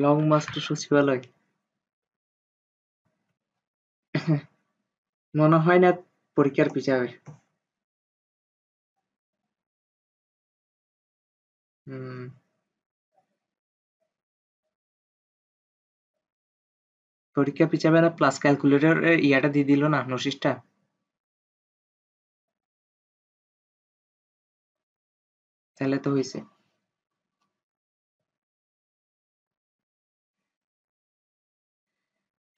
Long March two সচিবালয় মনে হয় না পরীক্ষার পিছাবে। পরীক্ষা পিছাবে না প্লাস ক্যালকুলেটর ইয়াটা দিয়ে দিল না নোটিশটা। তাহলে তো হয়েছে।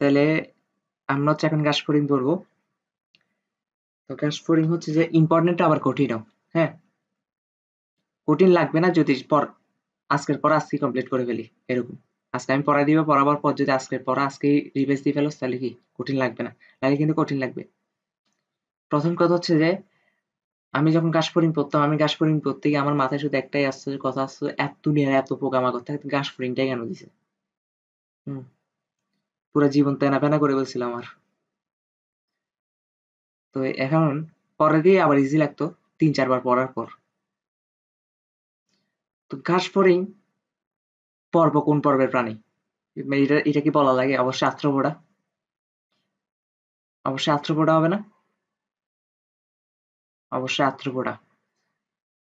তাহলে আমরা হচ্ছে এখন গাসফড়িং করবো। তো গাসফড়িং হচ্ছে যে ইম্পর্টেন্ট আবার কঠিনও। হ্যাঁ, কঠিন লাগবে না যদি আজকের পর আজকে কমপ্লিট করে ফেলি এরকম। আজকে আমি পড়াই দিব, পড়াবার পর যদি আজকের পড়া আজকেই রিভাইজ দিয়ে ফেলোস তাহলে কি কঠিন লাগবে না? তাহলে কিন্তু কঠিন লাগবে। প্রথম কথা হচ্ছে যে আমি যখন গাসফড়িং পড়তাম, আমি গাসফড়িং পড়তে গিয়ে আমার মাথায় শুধু একটাই আসছে কথা আসছে, এত দুনিয়ার এত পোকামাকড় থাকতে গাসফড়িংটাই কেন দিছে? হুম, পুরা জীবন তেনা বেনা করে বলছিলাম আমার। তো এখন পরে দিয়ে আবার ইজি লাগতো ৩-৪ বার পড়ার পর। তো ঘাসফড়িং পর্ব কোন পর্বের প্রাণী? এটা কি বলা লাগে? অবশ্যই আর্থ্রোপোডা। অবশ্যই আর্থ্রোপোডা হবে না? অবশ্যই আর্থ্রোপোডা।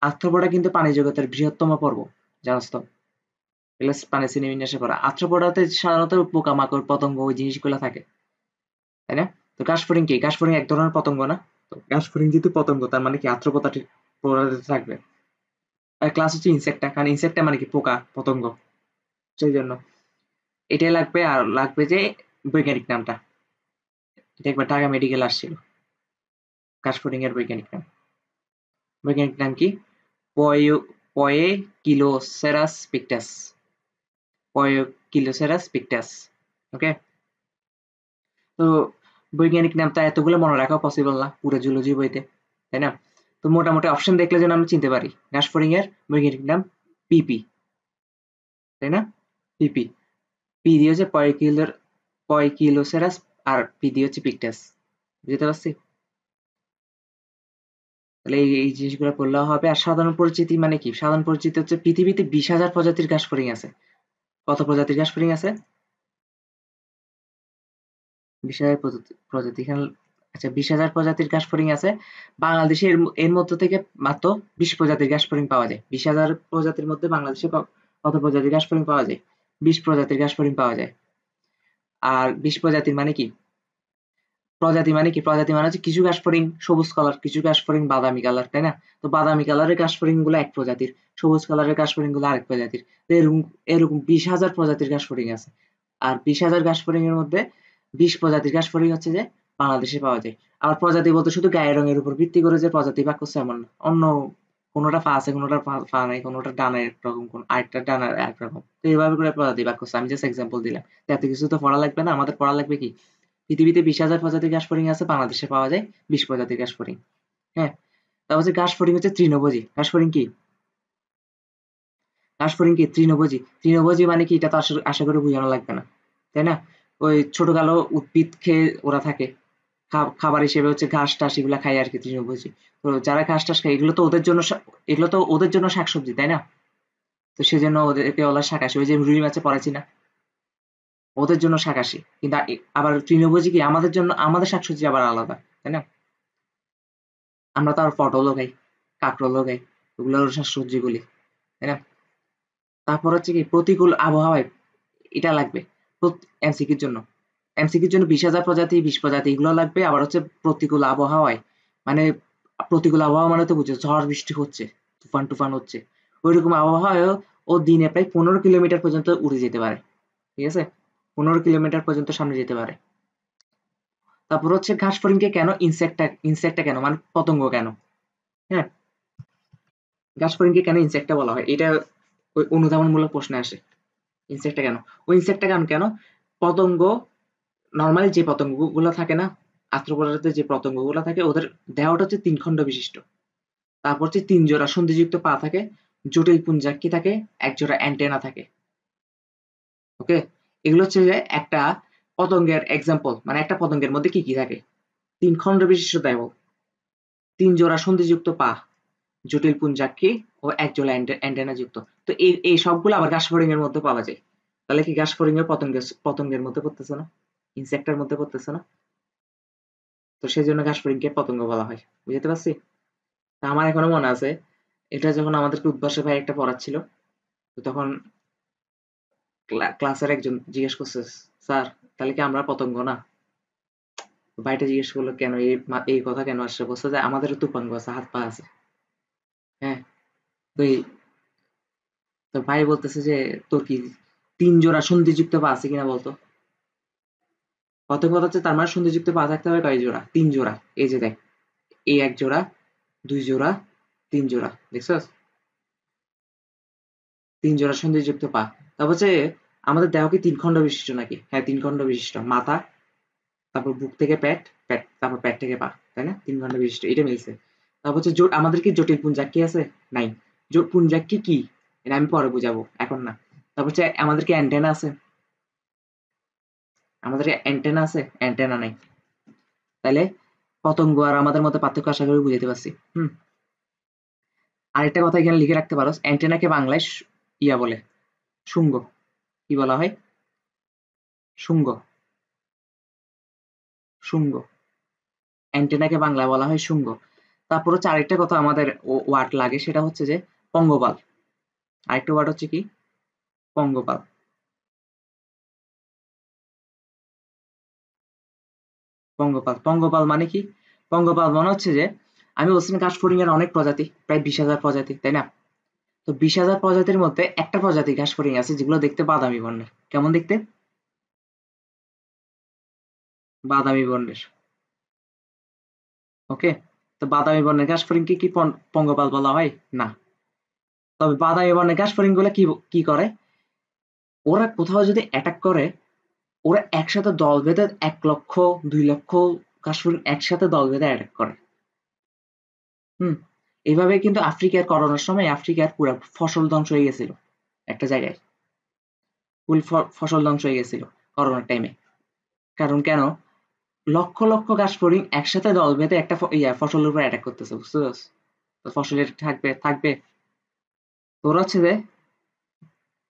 আর্থ্রোপোডা কিন্তু প্রাণী জগতের বৃহত্তম পর্ব, জানোস তো? এগুলো প্রাণী শ্রেণীবিন্যাসে পড়া। আর্থ্রোপোডাতে সাধারণত পোকামাকড়, পতঙ্গ ওই জিনিসগুলো থাকে, তাই না? তো ঘাসফড়িং কি? ঘাসফড়িং এক ধরনের পতঙ্গ না? তো ঘাসফড়িং যেহেতু পতঙ্গ তার মানে কি আর্থ্রোপোডাটি পোড়াতে থাকবে। আর ক্লাস হচ্ছে ইনসেক্টা, কারণ ইনসেক্টা মানে কি পোকা, পতঙ্গ। সেই জন্য এটাই লাগবে। আর লাগবে যে বৈজ্ঞানিক নামটা। এটা একবার ঢাকা মেডিকেল আসছিল ঘাসফড়িং এর বৈজ্ঞানিক নাম। বৈজ্ঞানিক নাম কি? পয়েকিলোসেরাস পিকটাস। পয়েকিলোসেরাস পিকটাস। ওকে। তো বৈজ্ঞানিক নামটা এতগুলো মনে রাখা পসিবল না পুরো জুলজি বইতে, তাই না? তো মোটামুটি অপশন দেখলে যেন আমরা চিনতে পারি ঘাসফড়িং এর বৈজ্ঞানিক নাম পিপি, তাই না? পিপি। পি দিয়ে হচ্ছে পয়কিলোসেরাস আর পি দিয়ে হচ্ছে পিকটাস। বুঝতে পারছি? তাহলে এই জিনিসগুলো পড়লেও হবে। আর সাধারণ পরিচিতি মানে কি? সাধারণ পরিচিতি হচ্ছে পৃথিবীতে 20,000 প্রজাতির ঘাসফড়িং আছে। কত প্রজাতির ঘাসফড়িং আছে? 20,000 প্রজাতি। এখানে আচ্ছা 20,000 প্রজাতির ঘাসফড়িং আছে। বাংলাদেশে এর মধ্য থেকে মাত্র 20 প্রজাতির ঘাসফড়িং পাওয়া যায়। 20,000 প্রজাতির মধ্যে বাংলাদেশে কত প্রজাতির ঘাসফড়িং পাওয়া যায়? 20 প্রজাতির ঘাসফড়িং পাওয়া যায়। আর 20 প্রজাতির মানে কি? প্রজাতি মানে কি? প্রজাতি মানে হচ্ছে কিছু ঘাসফড়িং সবুজ কালার, কিছু ঘাসফড়িং বাদামি কালার, তাই না? তো বাদামি কালারের ঘাসফড়িং গুলো এক প্রজাতির, সবুজ কালারের ঘাসফড়িং গুলো আরেক প্রজাতির। তো এরকম এরকম 20,000 প্রজাতির ঘাসফড়িং আছে। আর 20,000 ঘাসফড়িং এর মধ্যে 20 প্রজাতির ঘাসফড়িং হচ্ছে যে বাংলাদেশে পাওয়া যায়। আবার প্রজাতি বলতে শুধু গায়ের রঙের উপর ভিত্তি করে যে প্রজাতি ভাগ করছে এমন না। অন্য কোনোটা পা আছে, কোনোটা পা নাই, কোনোটা ডানা একরকম, আরেকটা ডানা একরকম। তো এইভাবে করে প্রজাতি ভাগ করছে। আমি জাস্ট এক্সাম্পল দিলাম। তো এত কিছু তো পড়া লাগবে না। আমাদের পড়া লাগবে কি? পৃথিবীতে 20,000 প্রজাতির ঘাসফড়িং আছে, বাংলাদেশে পাওয়া যায় 20 প্রজাতির ঘাসফড়িং। হ্যাঁ, তারপর হচ্ছে ঘাসফড়িং হচ্ছে তৃণভোজী। ঘাসফড়িং কি? ঘাসফড়িং কি? তৃণভোজী। তৃণভোজী মানে কি? এটা তো আশা করি বোঝানো লাগবে না, তাই না? ওই ছোট কালো উদ্ভিদ খেয়ে ওরা থাকে। খাবার হিসেবে হচ্ছে ঘাস টাস এগুলা খায় আর কি তৃণভোজী। তো যারা ঘাস টাস খায় এগুলো তো ওদের জন্য এগুলো তো ওদের জন্য শাকসবজি, তাই না? তো সেজন্য ওদেরকে বলা শাকাশি। ওই যে রুই মাছে পড়াইছি না, ওদের জন্য শাকাশি। কিন্তু আবার তৃণভোজী কি? আমাদের জন্য, আমাদের শাকসবজি আবার আলাদা, তাই না? আমরা তো আর পটলও খাই, কাঁকরোলও খাই, ওগুলো শাকসবজি বলি, তাই না? তারপর হচ্ছে কি প্রতিকূল আবহাওয়ায় এটা লাগবে এমসিকিউর জন্য। এমসিকিউর জন্য 20,000 প্রজাতি, 20 প্রজাতি এগুলো লাগবে। আবার হচ্ছে প্রতিকূল আবহাওয়ায় মানে, প্রতিকূল আবহাওয়া মানে তো বুঝছো ঝড় বৃষ্টি হচ্ছে, তুফান টুফান হচ্ছে, ওইরকম আবহাওয়ায় ও দিনে প্রায় 15 কিলোমিটার পর্যন্ত উড়ে যেতে পারে। ঠিক আছে, 15 কিলোমিটার পর্যন্ত সামনে যেতে পারে। তারপর হচ্ছে ঘাসফড়িংকে কেন ইনসেক্টটা, ইনসেক্টটা কেন মানে পতঙ্গ কেন? হ্যাঁ, ঘাসফড়িংকে কেন ইনসেক্টটা বলা হয়? এটা ওই অনুধাবনমূলক প্রশ্নে আসে। ইনসেক্টটা কেন? ওই ইনসেক্টটা কেন কেন? পতঙ্গ নরমালি যে পতঙ্গগুলো থাকে না, আর্থ্রোপোডাতে যে পতঙ্গগুলো থাকে ওদের দেহটা হচ্ছে 3 খণ্ড বিশিষ্ট। তারপর হচ্ছে 3 জোড়া সন্ধিযুক্ত পা থাকে, জটিল পুঞ্জাক্ষী থাকে, 1 জোড়া অ্যান্টেনা থাকে। ওকে? এগুলো হচ্ছে যে একটা পতঙ্গের এক্সাম্পল। মানে একটা পতঙ্গের মধ্যে কি থাকে? 3 খণ্ড বিশিষ্ট দেহ, 3 জোড়া সন্ধিযুক্ত পা, জটিল পুঞ্জাক্ষী ও 1 জোড়া অ্যান্টেনা যুক্ত। তো এই সবগুলো আবার ঘাসফড়িং এর মধ্যে পাওয়া যায়। তাহলে কি ঘাস ফড়িং এর পতঙ্গের মধ্যে পড়তেছে না, ইনসেক্টের মধ্যে পড়তেছে না? তো সেই জন্য ঘাস ফড়িংকে পতঙ্গ বলা হয়। বুঝতে পারছি? তা আমার এখনো মনে আছে, এটা যখন আমাদেরকে উদ্ভাসে ভাই একটা পড়াচ্ছিল, তো তখন ক্লাসের একজন জিজ্ঞেস করছে, স্যার তাহলে কি আমরা পতঙ্গ না? ভাইটা জিজ্ঞেস করলো কেন এই কথা কেন আসছে, বলছে যে আমাদেরও তো উপাঙ্গ আছে, হাত পা আছে। হ্যাঁ, তো তো ভাই বলতেছে যে তোর কি ৩ জোড়া সন্ধিযুক্ত পা আছে কিনা বলতো। প্রথম কথা হচ্ছে তার মানে সন্ধিযুক্ত পা থাকতে হবে কয় জোড়া? ৩ জোড়া। এই যে দেখ, এই ১ জোড়া, ২ জোড়া, ৩ জোড়া, দেখছস? ৩ জোড়া সন্ধিযুক্ত পা। তারপর হচ্ছে আমাদের দেহ কি ৩ খণ্ড বিশিষ্ট নাকি? হ্যাঁ, ৩ খণ্ড বিশিষ্ট। মাথা, তারপর বুক থেকে পেট, তারপর পেট থেকে পা, তাই না? ৩ খণ্ড বিশিষ্ট, এটা মিলছে। তারপর হচ্ছে আমাদের কি জটিল পুঞ্জাক্ষী আছে? নাই। পুঞ্জাক্ষী কি? এটা আমি পরে বুঝাবো, এখন না। তারপর হচ্ছে আমাদের কি অ্যান্টেনা আছে? আমাদের অ্যান্টেনা আছে? অ্যান্টেনা নাই। তাইলে পতঙ্গ আর আমাদের মধ্যে পার্থক্য আশা করি বুঝাতে পারছি। আরেকটা কথা এখানে লিখে রাখতে পারো, অ্যান্টেনাকে বাংলায় ইয়া বলে, শুঙ্গ। কি বলা হয়? শুঙ্গ। শুঙ্গ। অ্যান্টেনাকে বাংলায় বলা হয় শুঙ্গ। তারপর হচ্ছে আরেকটা কথা আমাদের ওয়ার্ড লাগে, সেটা হচ্ছে যে পঙ্গপাল। আরেকটা ওয়ার্ড হচ্ছে কি? পঙ্গপাল। পঙ্গপাল, পঙ্গপাল মানে কি? পঙ্গপাল মানে হচ্ছে যে, আমি বলছিলাম ঘাসফড়িং এর অনেক প্রজাতি, প্রায় ২০,০০০ প্রজাতি, তাই না? তো ২০,০০০ প্রজাতির মধ্যে একটা প্রজাতি ঘাসফড়িং আছে যেগুলো দেখতে বাদামি বর্ণের। কেমন দেখতে? বাদামি বর্ণের। ওকে, তো বাদামি বর্ণের ঘাসফড়িংকে কি পঙ্গপাল বলা হয়? না। তবে বাদামি বর্ণের ঘাসফড়িং গুলো কি কি করে? ওরা কোথাও যদি অ্যাটাক করে, ওরা একসাথে দল বেঁধে ১,০০,০০০ ২,০০,০০০ ঘাসফড়িং একসাথে দল বেঁধে অ্যাটাক করে। এইভাবে কিন্তু আফ্রিকার করোনার সময় আফ্রিকার পুরো ফসল ধ্বংস হয়ে গেছিল একটা জায়গায়। ফুল ফসল ধ্বংস হয়ে গেছিল করোনার টাইমে। কারণ কেন? লক্ষ লক্ষ ঘাসফড়িং একসাথে দল বেঁধে একটা ফসলের উপর অ্যাটাক করতেছে, বুঝতে পারছো? তো ফসলের থাকবে থাকবে। তোর হচ্ছে যে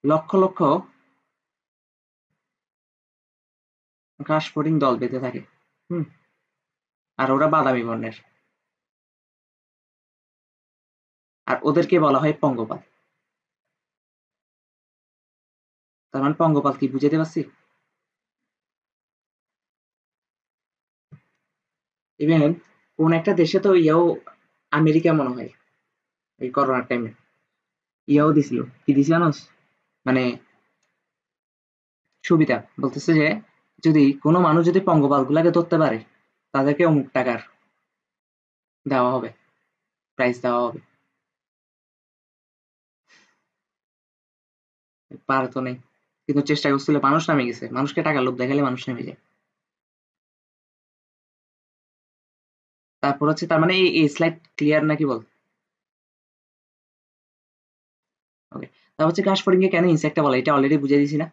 লক্ষ লক্ষ ঘাসফড়িং দল বেঁধে থাকে। হুম আর ওরা বাদামি বর্ণের। আর ওদেরকে বলা হয় পঙ্গপাল। তার মানে পঙ্গপাল কি বুঝাতে পারছি? ইভেন কোন একটা দেশে তো আমেরিকা মনে হয় এই করোনার টাইমে দিছিল। কি দিছে জানোস? মানে সুবিধা বলতেছে যে যদি কোনো মানুষ যদি পঙ্গপাল গুলাকে ধরতে পারে, তাদেরকে অমুক টাকার দেওয়া হবে, প্রাইজ দেওয়া হবে। পারে তো নেই, কিন্তু চেষ্টা করছিল, মানুষ নামে গেছে। মানুষকে টাকার লোভ দেখালে মানুষ নেমে যায়। তারপর হচ্ছে তার মানে এই স্লাইড ক্লিয়ার নাকি বল? ওকে। তারপর হচ্ছে ঘাসফড়িং কে কেন ইনসেক্ট বলে, এটা অলরেডি বুঝিয়ে দিয়েছি না?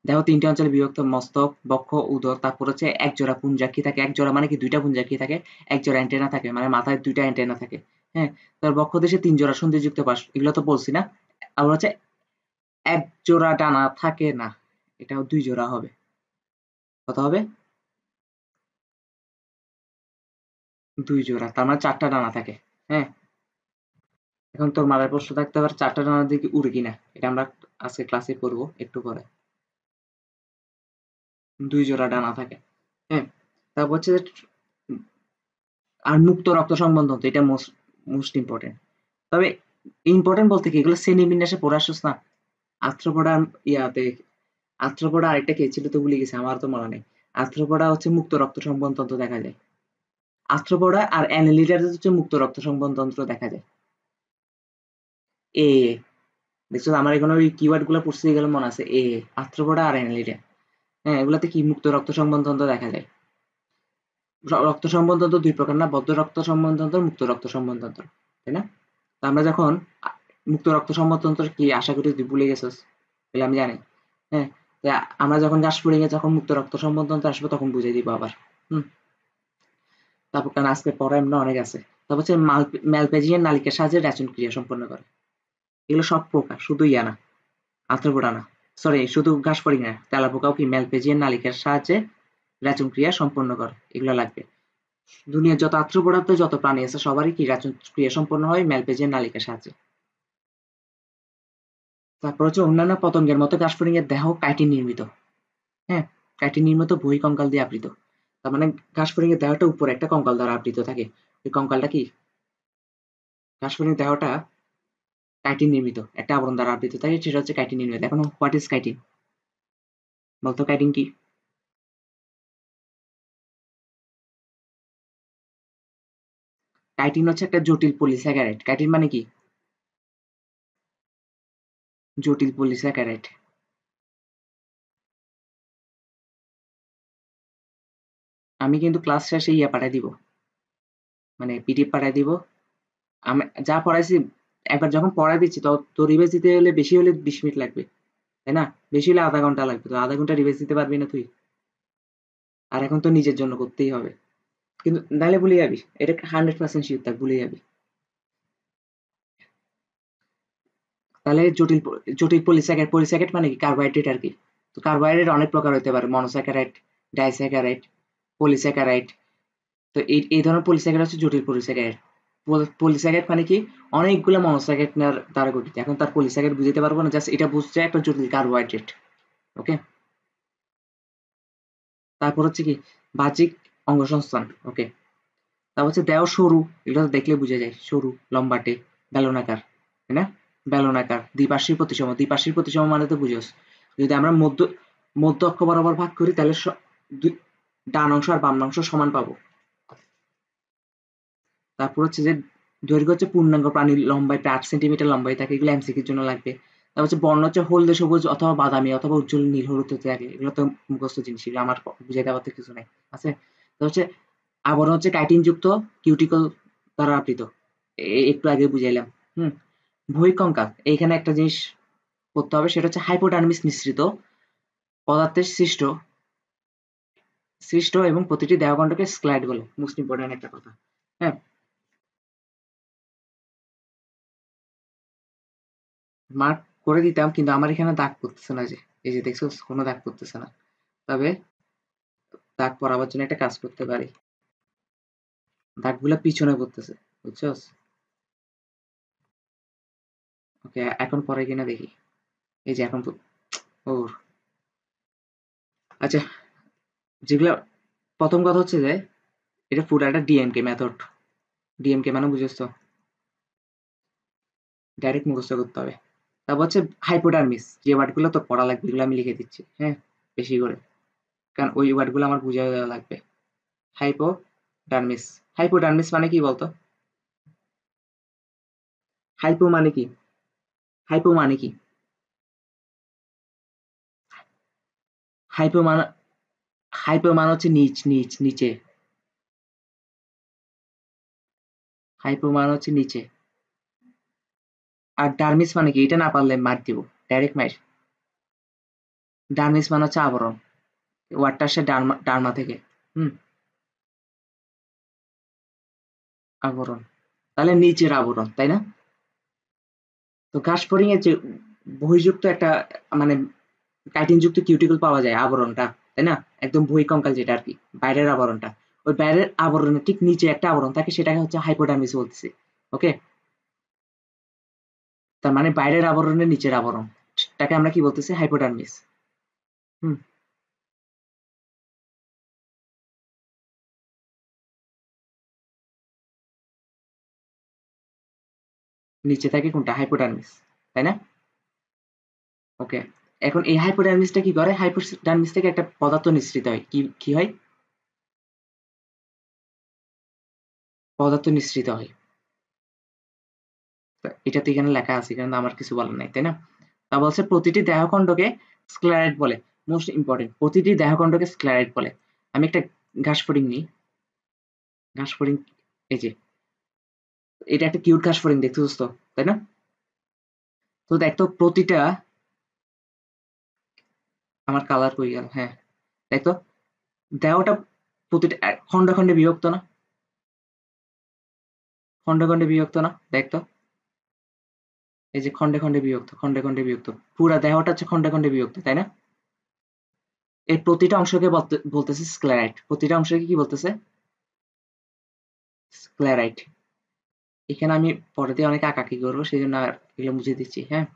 দেখো ৩টে অঞ্চলে বিভক্ত, মস্তক, বক্ষ, উদর। তারপর হচ্ছে এক জোড়া পুঞ্জাক্ষী থাকে। এক জোড়া মানে কি ২টা পুঞ্জাক্ষী থাকে। এক জোড়া অ্যান্টেনা থাকে, মানে মাথায় ২টা অ্যান্টেনা থাকে। হ্যাঁ, তার বক্ষ দেশে ৩ জোড়া সন্ধিযুক্ত পাশ, এগুলো তো বলছি না? আবার হচ্ছে এক জোড়া ডানা থাকে না, এটাও ২ জোড়া হবে। কত হবে? ২ জোড়া, তার মানে ৪টা ডানা থাকে। হ্যাঁ, এখন তোর মাথায় প্রশ্ন থাকতে পারে ৪টা ডানা দিয়ে কি উড়ে কিনা? এটা আমরা আজকে ক্লাসে পড়বো একটু পরে। ২ জোড়া ডানা থাকে। হ্যাঁ, তারপর হচ্ছে আর মুক্ত রক্ত সম্বন্ধ, এটা মোস্ট ইম্পর্টেন্ট। তবে ইম্পর্টেন্ট বলতে কি, এগুলো শ্রেণীবিন্যাসে পড়ে আসছিস না? আর্থ্রোপোডা ইয়াতে, আর্থ্রোপোডা আরেকটা কে ছিল তো ভুলে গেছি, আমার তো মনে নেই। আর্থ্রোপোডা হচ্ছে মুক্ত রক্ত সংবহনতন্ত্র দেখা যায়। আর্থ্রোপোডা আর অ্যানেলিডাতে হচ্ছে মুক্ত রক্ত সংবহনতন্ত্র দেখা যায়। এ দেখছো আমার এখানে ওই কিওয়ার্ড গুলো পড়ছে, গেলে মনে আছে। আর্থ্রোপোডা আর অ্যানেলিডা। হ্যাঁ, এগুলাতে কি মুক্ত রক্ত সংবহনতন্ত্র দেখা যায়। রক্ত সংবহনতন্ত্র ২ প্রকার না, বদ্ধ রক্ত সংবহনতন্ত্র, মুক্ত রক্ত সংবহনতন্ত্র, তাই না? তো আমরা যখন মুক্ত রক্ত সংবহনতন্ত্র কি, আশা করি তুই ভুলে গেছিস, বলে আমি জানি। হ্যাঁ, আমরা যখন ঘাসফড়িং এ যখন মুক্ত রক্ত সংবহনতন্ত্র আসবে তখন বুঝিয়ে দিব আবার। হুম তারপর কারণ আজকে পড়া এমনি অনেক আছে। তারপর হচ্ছে ম্যালপেজিয়ান নালিকার সাহায্যে রেচন ক্রিয়া সম্পন্ন করে। এগুলো সব প্রকার, শুধু ইয়া না, আর্থ্রোপোডা না। সরি, শুধু ঘাসফড়িং না, তেলাপোকাও কি ম্যালপেজিয়ান নালিকার সাহায্যে রেচন ক্রিয়া সম্পন্ন করে, এগুলো লাগবে। দুনিয়ার যত আর্থ্রোপোডাতে যত প্রাণী আছে সবারই কি রেচন ক্রিয়া সম্পন্ন হয় ম্যালপেজিয়ান নালিকার সাহায্যে। তারপর হচ্ছে অন্যান্য পতঙ্গের মতো ঘাসফড়িং এর দেহ কাইটিন নির্মিত। হ্যাঁ, কাইটিন নির্মিত বহিঃকঙ্কাল দিয়ে আবৃত। তার মানে ঘাসফড়িং এর দেহটা উপরে একটা কঙ্কাল দ্বারা আবৃত থাকে। ওই কঙ্কালটা কি, ঘাসফড়িং দেহটা কাইটিন নির্মিত একটা আবরণ দ্বারা আবৃত থাকে, সেটা হচ্ছে কাইটিন নির্মিত। এখন হোয়াট ইজ কাইটিন, বলতো কাইটিন কি? কাইটিন হচ্ছে একটা জটিল পলিস্যাকারাইড। কাইটিন মানে কি? জটিল পলিস্যাকারাইড। আমি কিন্তু ক্লাস শেষে পাঠাই দিব, মানে পিডিএফ পাঠাই দিব। আমি যা পড়াইছি একবার যখন পড়াই দিচ্ছি তো রিভাইজ দিতে হলে বেশি হলে 20 মিনিট লাগবে, তাই না? বেশি হলে আধা ঘন্টা লাগবে, তো আধা ঘন্টা রিভাইজ দিতে পারবি না তুই? আর এখন তো নিজের জন্য করতেই হবে, কিন্তু নাহলে ভুলে যাবি, এটা 100% শিওর থাক, ভুলে যাবি। তাহলে জটিল পলিস্যাকারাইড, পলিস্যাকারাইড মানে কি? কার্বোহাইড্রেট আর কি। তো কার্বোহাইড্রেট অনেক প্রকার হতে পারে, মনোস্যাকারাইড, ডাইস্যাকারাইড, পলিস্যাকারাইড। তো এই ধরনের পলিস্যাকারাইড হচ্ছে জটিল পলিস্যাকারাইড। পলিস্যাকারাইড মানে কি? অনেকগুলো মনোস্যাকারাইড দ্বারা গঠিত। এখন তার পলিস্যাকারাইড বুঝতে পারবো না, জাস্ট এটা বুঝছে একটা জটিল কার্বোহাইড্রেট। ওকে, তারপর হচ্ছে কি বাহ্যিক অঙ্গসংস্থান। ওকে, তারপর হচ্ছে দেহ সরু, এটা তো দেখলে বোঝা যায়, সরু, লম্বাটে, বেলনাকার, তাই না? বেলনাকার, দ্বিপার্শ্বীর প্রতিসম। দ্বিপার্শ্বীর প্রতিসম মানে তো বুঝোস, যদি আমরা মধ্য অক্ষ বরাবর ভাগ করি তাহলে ডান অংশ আর বাম অংশ সমান পাবো। তারপর হচ্ছে যে দৈর্ঘ্য হচ্ছে পূর্ণাঙ্গ প্রাণীর লম্বায় প্রায় 8 সেন্টিমিটার লম্বায় থাকে, এগুলো এমসিকিউর জন্য লাগবে। তারপর হচ্ছে বর্ণ হচ্ছে হলদে সবুজ অথবা বাদামি অথবা উজ্জ্বল নীল হলুদ হতে থাকে, এগুলো তো মুখস্থ জিনিস, এগুলো আমার বুঝাই দেওয়ার তো কিছু নাই, আছে। তো হচ্ছে আবরণ হচ্ছে কাইটিন যুক্ত কিউটিকল দ্বারা আবৃত, একটু আগে বুঝাইলাম। হুম, বহিঃকঙ্কাল, এইখানে একটা জিনিস করতে হবে, সেটা হচ্ছে হাইপোডার্মিস মিশ্রিত পদার্থের সৃষ্ট সৃষ্ট এবং প্রতিটি দেহখণ্ডকে স্ক্লাইড বলে, মোস্ট ইম্পর্টেন্ট একটা কথা। হ্যাঁ, মার্ক করে দিতাম, কিন্তু আমার এখানে দাগ পড়তেছে না, যে এই যে দেখছো কোনো দাগ পড়তেছে না। তবে দাগ পড়াবার জন্য একটা কাজ করতে পারি, দাগগুলা পিছনে পড়তেছে, বুঝছস? ওকে, এখন পরে কিনা দেখি, এই যে এখন ওর, আচ্ছা, যেগুলা প্রথম কথা হচ্ছে যে এটা পুরো একটা ডিএমকে মেথড। ডিএমকে মানে বুঝছ তো, ডাইরেক্ট মুখস্থ করতে হবে। তারপর হচ্ছে হাইপোডার্মিস, যে ওয়ার্ডগুলো তোর পড়া লাগবে এগুলো আমি লিখে দিচ্ছি, হ্যাঁ, বেশি করে, কারণ ওই ওয়ার্ডগুলো আমার বুঝে দেওয়া লাগবে। হাইপোডার্মিস, হাইপোডার্মিস মানে কি বলতো? হাইপো মানে কি? হাইপো মানে কি? হাইপো মানে, হাইপো মানে হচ্ছে নিচ, নিচ, নিচে। হাইপো মানে হচ্ছে নিচে। আর ডার্মিস মানে কি? এটা না পারলে মার দিব, ডাইরেক্ট মার। ডার্মিস মানে হচ্ছে আবরণ, ওয়ার্ডটা আসে ডার্মা থেকে। হুম, আবরণ, তাহলে নিচের আবরণ, তাই না? তো ঘাসফড়িং এর যে বহির্যুক্ত একটা, মানে কাইটিনযুক্ত কিউটিকল পাওয়া যায় আবরণটা, তাই না? একদম বহিঃকঙ্কাল যেটা আর কি, বাইরের আবরণটা, ওই বাইরের আবরণের ঠিক নিচে একটা আবরণ থাকে, সেটাকে হচ্ছে হাইপোডার্মিস বলতেছি। ওকে, তার মানে বাইরের আবরণের নিচের আবরণ, তাকে আমরা কি বলতেছি? হাইপোডার্মিস। হুম, নিচে থাকে কোনটা? হাইপোডার্মিস, তাই না? ওকে, এখন এই হাইপোডার্মিসটা কি করে? হাইপোডার্মিস থেকে একটা পদার্থ নিঃসৃত হয়, কি কি হয়? পদার্থ নিঃসৃত হয়। এটা তো এখানে লেখা আছে, এখানে আমার কিছু বলার নাই, তাই না? তা বলছে প্রতিটি দেহখণ্ডকে স্ক্লেরাইড বলে, মোস্ট ইম্পর্টেন্ট, প্রতিটি দেহখণ্ডকে স্ক্লেরাইড বলে। আমি একটা ঘাসফড়িং নিই, ঘাসফড়িং, এই যে এটা একটা কিউট ঘাসফড়িং, দেখতেছিস তো, তাই না? তো দেখতো প্রতিটা, আমার কালার কই গেল, হ্যাঁ, দেখতো দেহটা প্রতিটা খন্ডে খন্ডে বিভক্ত না? খন্ডে খন্ডে বিভক্ত না, দেখতো? এই যে খন্ডে খন্ডে বিভক্ত, খন্ডে খন্ডে বিভক্ত, পুরা দেহটা হচ্ছে খন্ডে খন্ডে বিভক্ত, তাই না? এই প্রতিটা অংশকে বলতেছে স্ক্লেরাইট, প্রতিটা অংশকে কি বলতেছে? স্ক্লেরাইট। এখানে আমি পরে দিয়ে অনেক আঁকাকি করবো, সেই জন্য এগুলো মুছে দিচ্ছি, হ্যাঁ।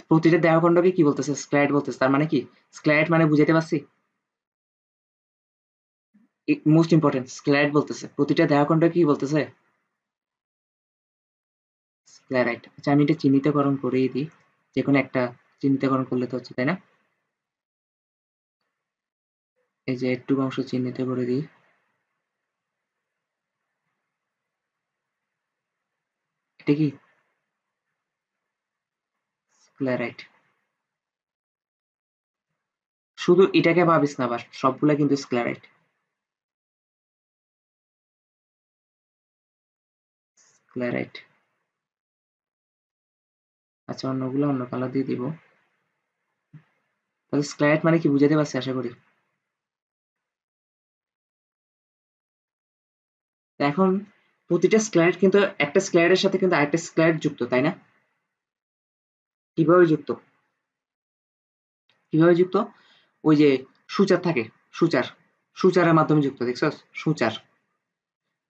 প্রতিটা দেহখণ্ডকে কি বলতেছে? স্ক্লেরাইট বলতেছে। তার মানে কি? স্ক্লেরাইট মানে বুঝাইতে পারছি? মোস্ট ইম্পর্টেন্ট, স্ক্লেরাইট বলতেছে। প্রতিটা দেহখণ্ডকে কি বলতেছে? স্ক্লেরাইট। আচ্ছা, আমি এটা চিহ্নিতকরণ করেই দিই, যে কোনো একটা চিহ্নিতকরণ করলে তো হচ্ছে, তাই না? এই যে একটু অংশ চিহ্নিত করে দিই। এটা কি? স্ক্লেরাইট। শুধু এটাকে ভাবিস না, আবার সবগুলা কিন্তু স্ক্লেরাইট। স্ক্লেরাইট। আচ্ছা, অন্যগুলো অন্য কালার দিয়ে দিব। তাহলে স্ক্লেরাইট মানে কি বুঝাতে পারছি আশা করি। এখন প্রতিটা স্ক্লেরাইট কিন্তু একটা স্ক্লেরাইটের সাথে কিন্তু আরেকটা স্ক্লেরাইট যুক্ত, তাই না? কিভাবে যুক্ত? কিভাবে যুক্ত? ওই যে সূচার থাকে, সূচার, সূচারের মাধ্যমে যুক্ত, দেখছস? সূচার।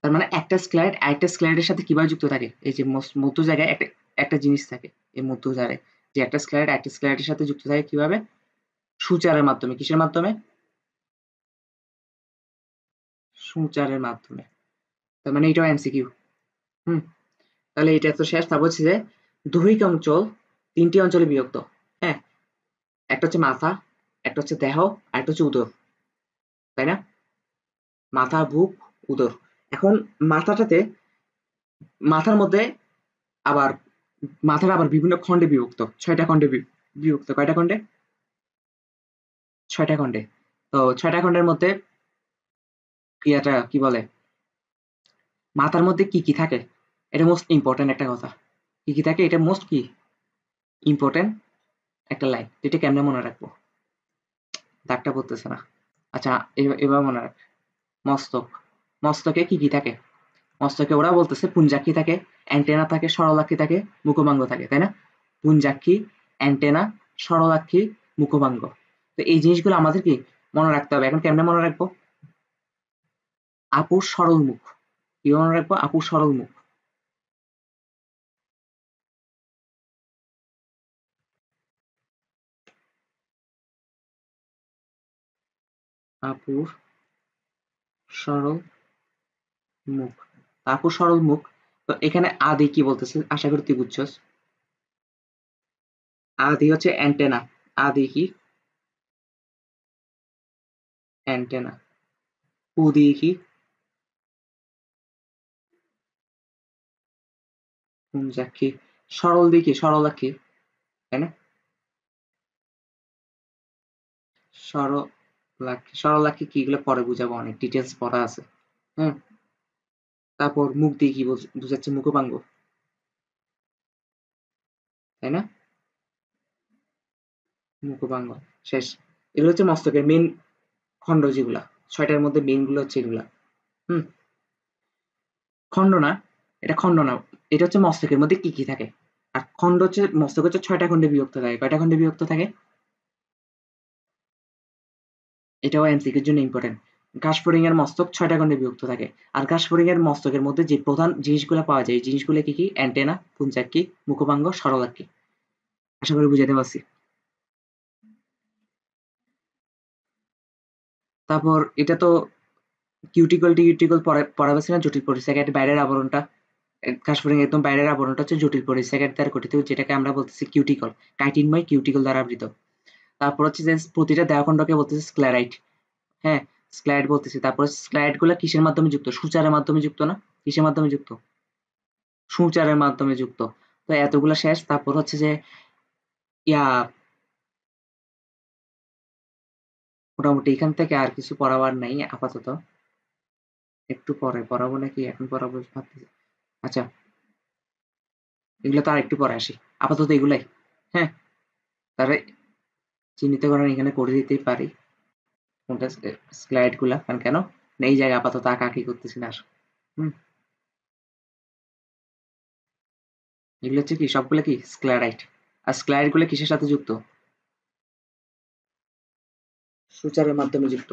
তার মানে একটা স্ক্লেরাইট আরেকটা স্ক্লেরাইটের সাথে কিভাবে যুক্ত থাকে? এই যে মধ্য জায়গায় একটা একটা জিনিস থাকে, এই মধ্য জায়গায় যে একটা স্ক্লেরাইট একটা স্ক্লেরাইটের সাথে যুক্ত থাকে কিভাবে? সূচারের মাধ্যমে। কিসের মাধ্যমে? সূচারের মাধ্যমে। তার মানে এটাও এমসিকিউ। হুম। তাহলে এটা তো শেষ। তারপর হচ্ছে যে দৈহিক অঞ্চল তিনটি অঞ্চলে বিভক্ত। হ্যাঁ, একটা হচ্ছে মাথা, একটা হচ্ছে দেহ, আর একটা হচ্ছে উদর, তাই না? মাথা, বুক, উদর। এখন মাথাটাতে, মাথার মধ্যে আবার, মাথাটা আবার বিভিন্ন খণ্ডে বিভক্ত, ৬টা খণ্ডে বিভক্ত। কয়টা খণ্ডে? ৬টা খণ্ডে। তো ৬টা খণ্ডের মধ্যে ইয়াটা কি বলে, মাথার মধ্যে কি কি থাকে? এটা মোস্ট ইম্পর্টেন্ট একটা কথা। কি কি থাকে? এটা মোস্ট কি ইম্পর্টেন্ট একটা লাইন। এটা কেমনে মনে রাখবো? দাগটা পড়তেছে না। আচ্ছা, এবার মনে রাখ। মস্তক। মস্তকে কি কি থাকে? মস্তকে ওরা বলতেছে পুঞ্জাক্ষী থাকে, অ্যান্টেনা থাকে, সরলাক্ষী থাকে, মুখবাঙ্গ থাকে, তাই না? পুঞ্জাক্ষী, অ্যান্টেনা, সরলাক্ষী, মুখবাঙ্গ। তো এই জিনিসগুলো আমাদের কি মনে রাখতে হবে। এখন কেমনে মনে রাখবো? আপুর সরল মুখ। কি মনে রাখবো? আপুর সরল মুখ। আপুর সরল মুখ। আপুর সরল মুখ। তো এখানে আদি কি বলতেছে? আশা করি তুই বুঝছস। আদি হচ্ছে অ্যান্টেনা। আদি কি? অ্যান্টেনা। পু দিয়ে কি? পুঞ্জাক্ষী। সরল দিয়ে কি? সরলাক্ষী, তাই না? সরলাক্ষী। সরলাক্ষী কি? এগুলো পরে বুঝাবো, অনেক ডিটেলস পড়া আছে। হুম। তারপর মুখ দিয়ে কি বুঝাচ্ছে? মুখপাঙ্গ, তাই না? মুখপাঙ্গ। শেষ। এগুলো হচ্ছে মস্তকের মেন খণ্ড, যেগুলা ৬টার মধ্যে মেইন গুলো হচ্ছে এগুলা। হুম। খণ্ড না, এটা খণ্ড না, এটা হচ্ছে মস্তকের মধ্যে কি কি থাকে। আর খণ্ড হচ্ছে, মস্তক হচ্ছে ৬টা খণ্ডে বিভক্ত থাকে। কয়টা খণ্ডে বিভক্ত থাকে? এটাও এমসিকিউর জন্য ইম্পর্টেন্ট। ঘাসফড়িং এর মস্তক ৬টা খণ্ডে বিভক্ত থাকে। আর ঘাসফড়িং এর মস্তকের মধ্যে যে প্রধান জিনিসগুলো পাওয়া যায়, এই জিনিসগুলো কি কি? অ্যান্টেনা, পুঞ্জাক্ষী, মুখপাঙ্গ, সরলাক্ষী। আশা করি বুঝাতে পারছি। তারপর এটা তো কিউটিকল টিউটিকল পড়াবে না, জটিল পরিসেকেট বাইরের আবরণটা। ঘাসফড়িং একদম বাইরের আবরণটা হচ্ছে জটিল পরিসেকেট দ্বারা গঠিত, যেটাকে আমরা বলতেছি কিউটিকল। কাইটিনময় কিউটিকল দ্বারা আবৃত। তারপর হচ্ছে যে প্রতিটা দেহখণ্ডকে বলতেছে স্ক্লেরাইট। হ্যাঁ, স্ক্লেরাইট বলতেছি। তারপর স্ক্লেরাইট গুলা কিসের মাধ্যমে যুক্ত? সূচারের মাধ্যমে যুক্ত না? কিসের মাধ্যমে যুক্ত? সূচারের মাধ্যমে যুক্ত। তো এতগুলা শেষ। তারপর হচ্ছে যে ইয়া, মোটামুটি এখান থেকে আর কিছু পড়াবার নাই আপাতত। একটু পরে পড়াবো নাকি এখন পড়াবো ভাবতেছি। আচ্ছা, এগুলো তো আর একটু পরে আসি। আপাতত এগুলাই। হ্যাঁ, তাহলে চিহ্নিতকরণ এখানে করে দিতেই পারি কোনটা স্লাইড গুলা, কারণ কেন এই জায়গায় আপাতত আঁকাআঁকি করতেছি না আর। হুম। এগুলো হচ্ছে কি সবগুলো কি স্ক্লেরাইট। আর স্ক্লেরাইট গুলো কিসের সাথে যুক্ত? সূচারের মাধ্যমে যুক্ত।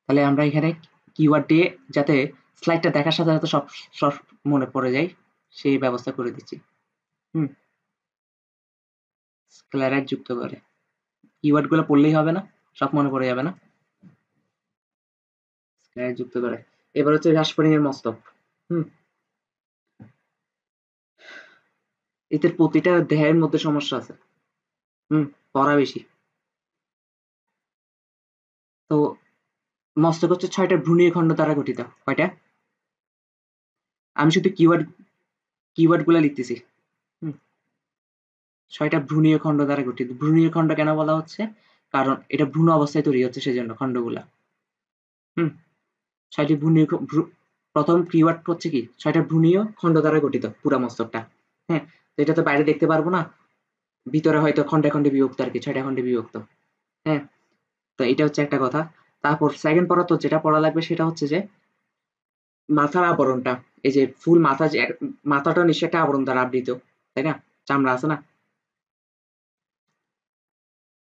তাহলে আমরা এখানে কিওয়ার্ড দিয়ে যাতে স্লাইডটা দেখার সাথে সাথে সব সব মনে পড়ে যায় সেই ব্যবস্থা করে দিচ্ছি। হুম, স্ক্লেরাইট যুক্ত করে কিওয়ার্ড গুলো পড়লেই হবে না, সব মনে পড়ে যাবে না। স্ক্লেরাইট যুক্ত করে। এবার হচ্ছে ঘাসফড়িং এর মস্তক। হুম, এদের প্রতিটা দেহের মধ্যে সমস্যা আছে। হুম, পড়া বেশি। তো মস্তক হচ্ছে 6টা ভ্রূণীয় খণ্ড দ্বারা গঠিত। কয়টা? আমি শুধু কিওয়ার্ড গুলা লিখতেছি। হুম, 6টা ভ্রূণীয় খণ্ড দ্বারা গঠিত। ভ্রূণীয় খণ্ড কেন বলা হচ্ছে? কারণ এটা ভ্রূণ অবস্থায় তৈরি হচ্ছে সেজন্য খণ্ডগুলা। হুম, 6টি প্রথম কিওয়ার্ড হচ্ছে কি 6টা ভ্রূণীয় খণ্ড দ্বারা গঠিত পুরা মস্তকটা। হ্যাঁ, তো এটা তো বাইরে দেখতে পারবো না, ভিতরে হয়তো খণ্ডে খণ্ডে বিভক্ত আর কি, 6টা খণ্ডে বিভক্ত। হ্যাঁ, তো এটা হচ্ছে একটা কথা। তারপর সেকেন্ড পড়া তো যেটা পড়া লাগবে সেটা হচ্ছে যে মাথার আবরণটা, এই যে ফুল মাথা, যে মাথাটা নিশ্চয় একটা আবরণ দ্বারা আবৃত, তাই না? চামড়া আছে না?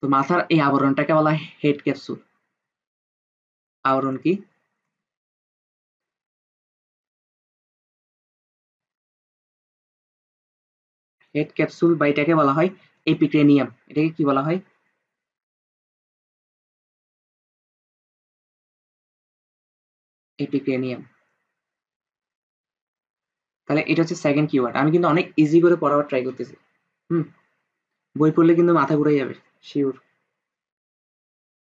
তো মাথার এই আবরণটাকে বলা হয় হেড ক্যাপসুল। আবরণ কি? হেড ক্যাপসুল বা এটাকে বলা হয় এপিক্রেনিয়াম। এটাকে কি বলা হয়? এপিক্রেনিয়াম। তাহলে এটা হচ্ছে সেকেন্ড কিওয়ার্ড। আমি কিন্তু অনেক ইজি করে পড়াবার ট্রাই করতেছি। হুম, বই পড়লে কিন্তু মাথা ঘুরে যাবে শিওর।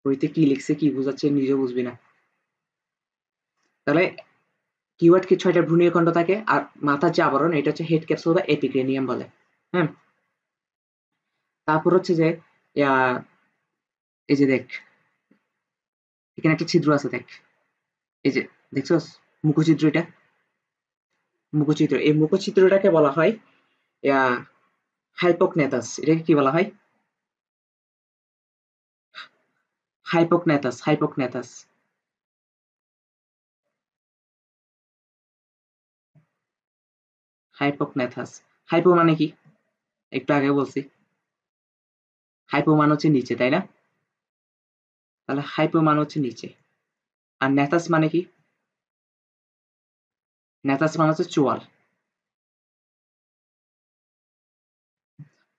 বইতে কি লিখছে কি বুঝাচ্ছে নিজেও বুঝবি না। তাহলে কিওয়ার্ড কি 6টা ভ্রূণীয় খণ্ড থাকে, আর মাথার যে আবরণ এটা হচ্ছে হেড ক্যাপসুল বা এপিক্রেনিয়াম বলে। হ্যাঁ, তারপর হচ্ছে যে এই যে দেখ, এখানে একটা ছিদ্র আছে দেখ, এই যে দেখছস মুখচিত্র, এটা মুখচিত্র। এই মুখচিত্রটাকে বলা হয় হাইপোকনেথাস। এটাকে কি বলা হয়? হাইপোকনেথাস, হাইপোকনেথাস। হাইপোকনেথাস। হাইপো মানে কি? একটু আগে বলছি হাইপো মানে হচ্ছে নিচে, তাই না? তাহলে হাইপো মানে হচ্ছে নিচে। আর নেথাস মানে কি? নেথাস মানে হচ্ছে চোয়াল।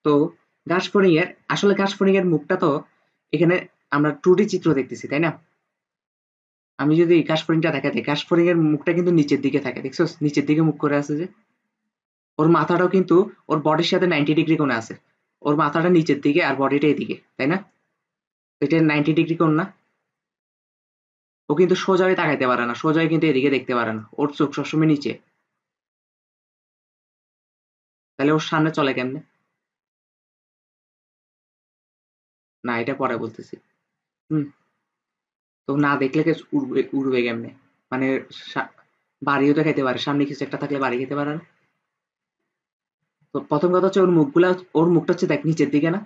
তো ঘাসফড়িং এর আসলে ঘাসফড়িং এর মুখটা তো এখানে আমরা 2D চিত্র দেখতেছি, তাই না? আমি যদি ঘাসফড়িংটা দেখাতে, ঘাসফড়িং এর মুখটা কিন্তু নিচের দিকে থাকে, দেখছস নিচের দিকে মুখ করে আছে যে। ওর মাথাটাও কিন্তু ওর বডির সাথে 90 ডিগ্রি কোণে আছে। ওর মাথাটা নিচের দিকে আর বডিটা এদিকে, তাই না? এটা 90 ডিগ্রি কোণ না? ও কিন্তু সোজা হয়ে তাকাইতে পারে না, সোজা হয়ে কিন্তু এদিকে দেখতে পারে না, ওর চোখ সবসময় নিচে। তাহলে ওর সামনে চলে কেমনে? না, এটা পরে বলতেছি। হুম, তো না দেখলে উড়বে উড়বে কেমনে? মানে বাড়িও তো খেতে পারে, সামনে কিছু একটা থাকলে বাড়ি খেতে পারে না। তো প্রথম কথা হচ্ছে ওর মুখটা হচ্ছে দেখ নিচের দিকে না?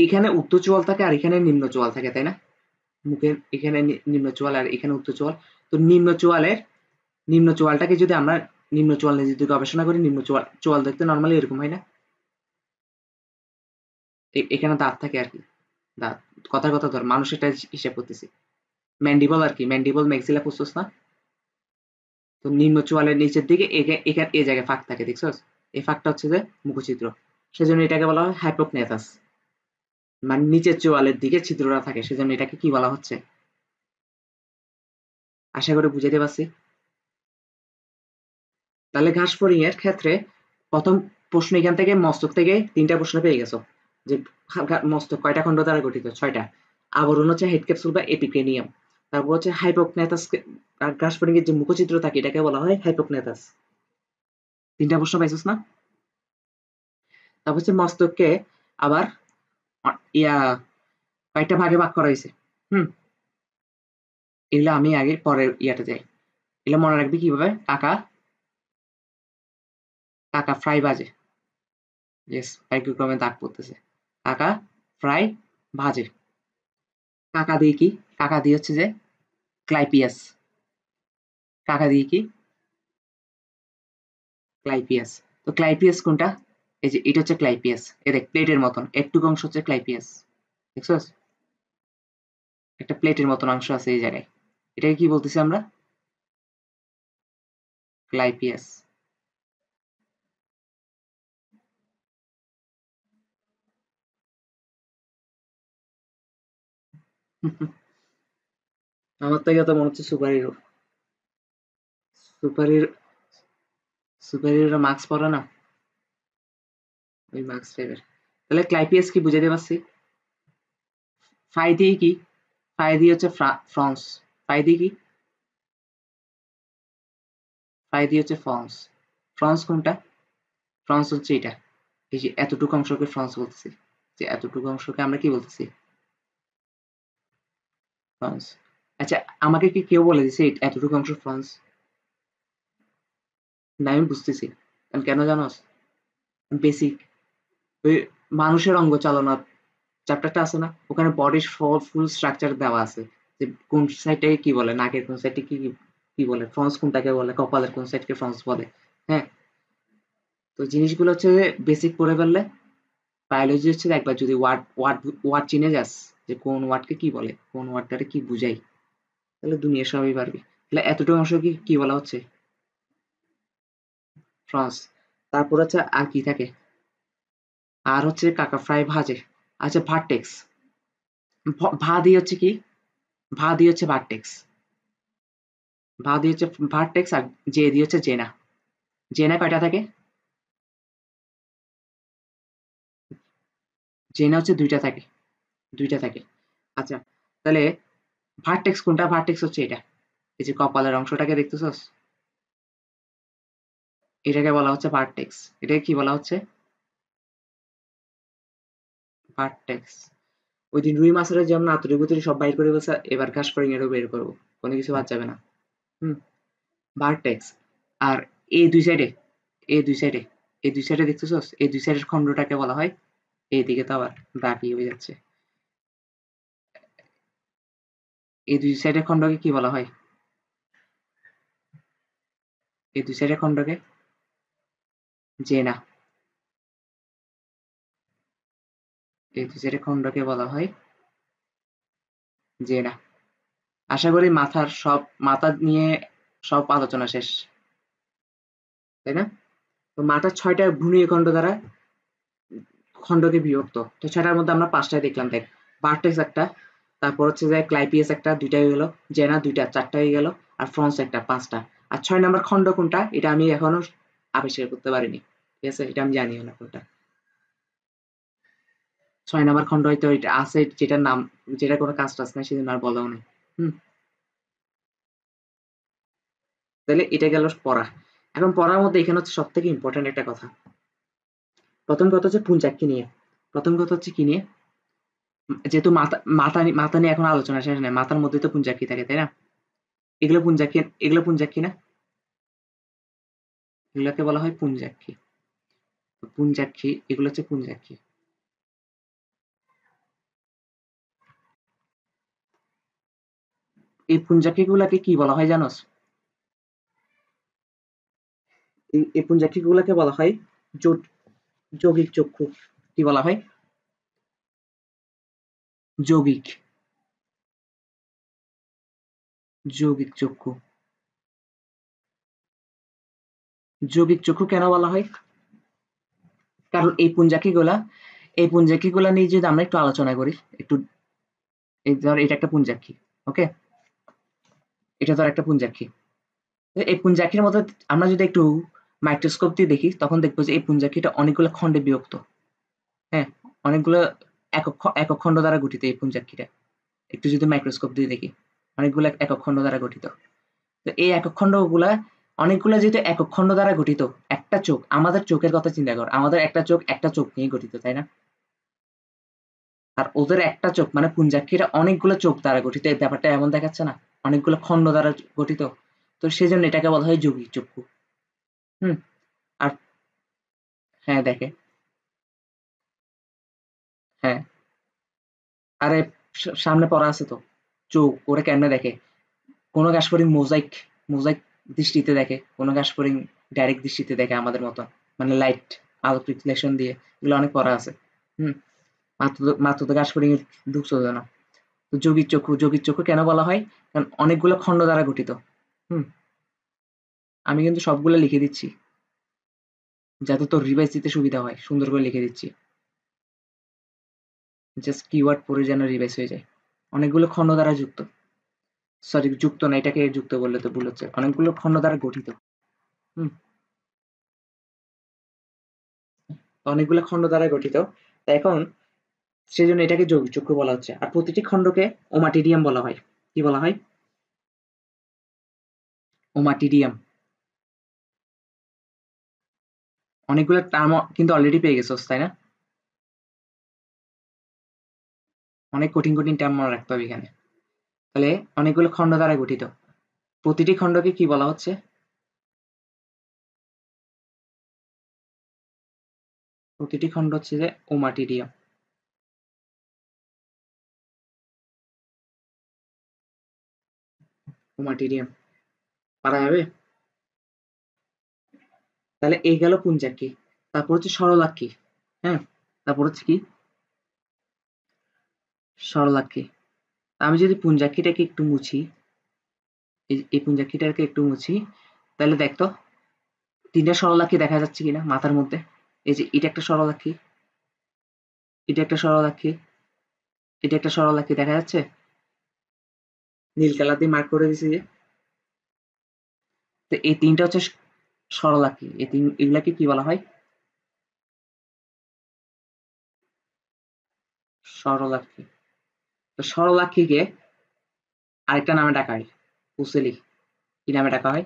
এইখানে উচ্চ চোয়াল থাকে আর এখানে নিম্ন চোয়াল থাকে, তাই না? মুখের এখানে নিম্ন চোয়াল আর এখানে উচ্চ চোয়াল। তো নিম্ন চোয়ালটাকে যদি আমরা নিম্ন চোয়াল নিয়ে যদি গবেষণা করি, নিম্ন চোয়াল চোয়াল দেখতে নর্মালি এরকম হয় না? এখানে দাঁত থাকে আর কি, দাঁত। কথার কথা ধর মানুষেরটা হিসাব করতেছি। ম্যান্ডিবল আর কি, ম্যান্ডিবল ম্যাক্সিলা বুঝছস না? তো নিম্ন চোয়ালের নিচের দিকে এখানে এই জায়গায় ফাঁক থাকে, দেখছস? এই ফাঁকটা হচ্ছে যে মুখছিদ্র। সেজন্য এটাকে বলা হয় হাইপোকনেথাস। মানে নিচের চোয়ালের দিকে ছিদ্রটা থাকে, সেজন্য এটাকে কি বলা হচ্ছে? আশা করি বুঝাইতে পারছি। তাহলে ঘাসফড়িং এর ক্ষেত্রে প্রথম প্রশ্ন এখান থেকে মস্তক থেকে 3টা প্রশ্ন পেয়ে গেছো। যে মস্তক কয়টা খণ্ড দ্বারা গঠিত? 6টা। আবরণ হচ্ছে হেড ক্যাপসুল বা এপিক্রেনিয়াম। তারপর হচ্ছে হাইপোকনেথাস। আর ঘাসফড়িং এর যে মুখচিত্র থাকে এটাকে বলা হয় হাইপোকনেথাস। 3টা প্রশ্ন পাইছিস না? তারপর হচ্ছে মস্তককে আবার ইয়া কয়েকটা ভাগে ভাগ করা হয়েছে। হুম, এগুলো আমি আগে পরের ইয়াতে যাই। এগুলো মনে রাখবি কিভাবে? কাকা কাকা ফ্রাই বাজে। ইয়েস, পাইক্রমে দাগ পড়তেছে। কাকা ফ্রাই ভাজে। কাকা দিয়ে কি? কাকা দিয়ে হচ্ছে যে ক্লাইপিয়াস। কাকা দিয়ে কি? ক্লাইপিয়াস। তো ক্লাইপিয়াস কোনটা? এই যে এটা হচ্ছে ক্লাইপিয়াস, এ দেখ প্লেটের মতন একটু অংশ হচ্ছে ক্লাইপিয়াস, দেখছস একটা প্লেটের মতন অংশ আছে এই জায়গায়, এটাকে কি বলতেছি আমরা? ক্লাইপিয়াস। আমার থেকে তো মনে হচ্ছে super hero, super hero, super হিরোরা মাস্ক পরে না, ওই মাস্ক টাইপের। তাহলে ক্লাইপিয়াস কি বুঝাইতে পারছি? ফাই দিয়ে কি? ফাই দিয়ে হচ্ছে ফ্রান্স, ফাই দিয়ে কি? ফাই দিয়ে হচ্ছে ফ্রান্স। ফ্রান্স কোনটা? ফ্রান্স হচ্ছে এটা, এই যে এতটুকু অংশকে ফ্রান্স বলতেছি, যে এতটুকু অংশকে আমরা কি বলতেছি? ফ্রান্স। আচ্ছা, আমাকে কি কেউ বলে দিছে এতটুকু অংশ ফ্রান্স? না, আমি বুঝতেছি। কেন জানোস? বেসিক, ওই মানুষের অঙ্গ চালনা চ্যাপ্টারটা আছে না, ওখানে বডির ফুল স্ট্রাকচার দেওয়া আছে, যে কোন সাইডটাকে কি বলে, নাকের কোন সাইডে কি কি বলে, ফ্রন্স কোনটাকে বলে, কপালের কোন সাইডকে ফ্রন্স বলে। হ্যাঁ, তো জিনিসগুলো হচ্ছে বেসিক পড়ে ফেললে, বায়োলজি হচ্ছে একবার যদি ওয়ার্ড ওয়ার্ড ওয়ার্ড চিনে যাস, যে কোন ওয়ার্ডকে কি বলে, কোন ওয়ার্ডটাকে কি বুঝাই, তাহলে দুনিয়া সবই পারবি। তাহলে এতটুকু অংশ কি কি বলা হচ্ছে? ফ্রান্স। তারপর হচ্ছে আর কি থাকে? আর হচ্ছে কাকা ফ্রাই ভাজে। আচ্ছা, ভার্টেক্স। ভা দিয়ে হচ্ছে কি? ভা দিয়ে হচ্ছে ভার্টেক্স। ভা দিয়ে হচ্ছে ভার্টেক্স, আর জে দিয়ে হচ্ছে জেনা। জেনা কয়টা থাকে? জেনা হচ্ছে দুইটা থাকে, দুইটা থাকে। আচ্ছা, তাহলে ভার্টেক্স কোনটা? ভার্টেক্স হচ্ছে এটা, এই যে কপালের অংশটাকে দেখতেছস, এটাকে বলা হচ্ছে ভার্টেক্স। এটাকে কি বলা হচ্ছে? ভার্টেক্স। ওই দিন রুই মাছের যেমন আতুরি বুতুরি সব বাইর করে বলছে, এবার ঘাসফড়িং এরও বের করবো, কোনো কিছু বাদ যাবে না। হুম, ভার্টেক্স। আর এই দুই সাইডে, এই দুই সাইডে, এই দুই সাইডে দেখতেছস, এই দুই সাইডের খণ্ডটাকে বলা হয়, এইদিকে তো আবার দাগি হয়ে যাচ্ছে, এই দুই সাইডের খণ্ডকে কি বলা হয়? এই দুই সাইডের খণ্ডকে জেনা। এই দুই সাইডের খণ্ডকে বলা হয় জেনা। আশা করি মাথার সব, মাথা নিয়ে সব আলোচনা শেষ, তাই না? তো মাথার ৬টা ভ্রূণীয় খণ্ড দ্বারা খণ্ডকে বিভক্ত। তো ৬টার মধ্যে আমরা ৫টায় দেখলাম, দেখ। ভার্টেক্স একটা, তারপর হচ্ছে যে ক্লাইপিয়াস একটা, ২টা হয়ে গেল, জেনা ২টা, ৪টা হয়ে গেল, আর ফ্রন্স একটা, ৫টা। আর ৬ নাম্বার খণ্ড কোনটা এটা আমি এখনো আবিষ্কার করতে পারিনি। ঠিক আছে? এটা আমি জানিও না কোনটা। ৬ নাম্বার খণ্ড হয়তো এটা আছে, যেটার নাম, যেটা কোনো কাজ টাজ নাই, সেজন্য আর বলাও নাই। হুম, তাহলে এটা গেল পড়া। এখন পড়ার মধ্যে এখানে হচ্ছে সবথেকে ইম্পর্টেন্ট একটা কথা। প্রথম কথা হচ্ছে পুঞ্চাক্ষী নিয়ে। প্রথম কথা হচ্ছে কি নিয়ে? যেহেতু মাথা মাথা মাথা নিয়ে এখন আলোচনা শেষ নাই, মাথার মধ্যে তো পুঞ্চাক্ষী থাকে, তাই না? এগুলো পুঞ্জাক্ষী, এগুলো পুঞ্জাক্ষী না? এগুলোকে বলা হয় পুঞ্জাক্ষী। তো পুঞ্জাক্ষী, এগুলো হচ্ছে পুঞ্জাক্ষী। এই পুঞ্জাক্ষী গুলাকে কি বলা হয় জানোস? এই পুঞ্জাক্ষী গুলাকে বলা হয় যৌগিক চক্ষু। কি বলা হয়? যৌগিক, যৌগিক চক্ষু। যৌগিক চক্ষু কেন বলা হয়? কারণ এই পুঞ্জাক্ষী গুলা নিয়ে যদি আমরা একটু আলোচনা করি, একটু, এই ধর এটা একটা পুঞ্জাক্ষী, ওকে, এটা ধর একটা পুঞ্জাক্ষী। এই পুঞ্জাক্ষীর মধ্যে আমরা যদি একটু মাইক্রোস্কোপ দিয়ে দেখি, তখন দেখবো যে এই পুঞ্জাক্ষীটা অনেকগুলো খণ্ডে বিভক্ত। হ্যাঁ, অনেকগুলো একক খণ্ড দ্বারা গঠিত এই পুঞ্জাক্ষীটা। একটু যদি মাইক্রোস্কোপ দিয়ে দেখি, অনেকগুলো একক খণ্ড দ্বারা গঠিত। তো এই একক খণ্ডগুলা, অনেকগুলো যেহেতু একক খণ্ড দ্বারা গঠিত, একটা চোখ, আমাদের চোখের কথা চিন্তা কর, আমাদের একটা চোখ নিয়ে গঠিত, তাই না? আর ওদের একটা চোখ মানে পুঞ্জাক্ষীরা অনেকগুলো চোখ দ্বারা গঠিত, এই ব্যাপারটা এমন দেখাচ্ছে না, অনেকগুলো খণ্ড দ্বারা গঠিত। তো সেজন্য এটাকে বলা হয় যৌগিক চক্ষু। হুম। আর হ্যাঁ, দেখে। হ্যাঁ, আরে সামনে পড়া আছে তো, চোখ ওরা কেমনে দেখে? কোনো ঘাসফড়িং মোজাইক, মোজাইক দৃষ্টিতে দেখে, কোনো ঘাসফড়িং ডাইরেক্ট দৃষ্টিতে দেখে আমাদের মতো, মানে লাইট আলোক রিফ্লেকশন দিয়ে, এগুলো অনেক পড়া আছে। মাত্র তো ঘাসফড়িং ঢুকছো না। তো যোগীর চক্ষু কেন বলা হয়? কারণ অনেকগুলো খণ্ড দ্বারা গঠিত। আমি কিন্তু সবগুলো লিখে দিচ্ছি যাতে তোর রিভাইজ দিতে সুবিধা হয়, সুন্দর করে লিখে দিচ্ছি, জাস্ট কিওয়ার্ড পড়ে যেন রিভাইজ হয়ে যায়। অনেকগুলো খণ্ড দ্বারা যুক্ত, সরি যুক্ত না, এটাকে যুক্ত বললে তো ভুল হচ্ছে, অনেকগুলো খণ্ড দ্বারা গঠিত। অনেকগুলো খণ্ড দ্বারা গঠিত, তাই এখন সেই জন্য এটাকে যৌগিক চক্ষু বলা হচ্ছে। আর প্রতিটি খণ্ডকে ওমাটিডিয়াম বলা হয়। কি বলা হয়? ওমাটিডিয়াম। অনেকগুলো টার্ম কিন্তু অলরেডি পেয়ে গেছোস, তাই না? অনেক কঠিন কঠিন টার্ম মনে রাখতে হবে এখানে। তাহলে অনেকগুলো খণ্ড দ্বারা গঠিত, প্রতিটি খণ্ডকে কি বলা হচ্ছে? প্রতিটি খণ্ড হচ্ছে যে ওমাটিডিয়াম। ওমাটিডিয়াম পারা যাবে? তাহলে এই গেল পুঞ্জাক্ষী। তারপর হচ্ছে সরলাক্ষী। হ্যাঁ, তারপর হচ্ছে কি? সরলাক্ষী। আমি যদি পুঞ্জাক্ষীটাকে একটু মুছি, এই পুঞ্জাক্ষীটাকে একটু মুছি, তাহলে দেখতো তিনটা সরলাক্ষী দেখা যাচ্ছে কিনা মাথার মধ্যে। এই যে এটা একটা সরলাক্ষী, এটা একটা সরলাক্ষী, এটা একটা সরলাক্ষী দেখা যাচ্ছে, নীল কালার দিয়ে মার্ক করে দিছি যে। তো এই তিনটা হচ্ছে সরলাক্ষী। এগুলাকে কি বলা হয়? সরলাক্ষী। তো সরলাক্ষীকে আরেকটা নামে ডাকা হয়, পুসেলি। কি নামে ডাকা হয়?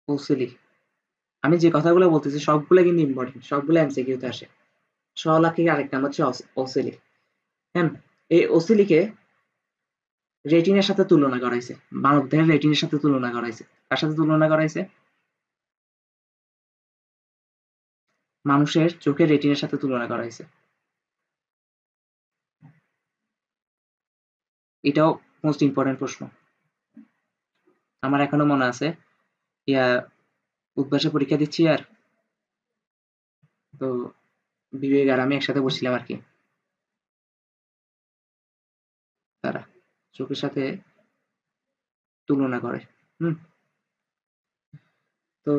পুসেলি। আমি যে কথাগুলো বলতেছি সবগুলো কিন্তু ইম্পর্টেন্ট, সবগুলো এমসিকিউতে আসে। সরলাক্ষীকে আরেক নাম হচ্ছে ওসেলি। হ্যাঁ, এই ওসেলিকে রেটিনের সাথে তুলনা করা হয়েছে, মানবদেহের রেটিনের সাথে তুলনা করা হয়েছে। কার সাথে তুলনা করা হয়েছে? মানুষের চোখের রেটিনের সাথে তুলনা করা হয়েছে। এটাও মোস্ট ইম্পর্টেন্ট প্রশ্ন। আমার এখনো মনে আছে, ইয়া উদ্ভাসে পরীক্ষা দিচ্ছি, আর তো বিবেক আর আমি একসাথে বসছিলাম আর কি, তারা চোখের সাথে তুলনা করে। তো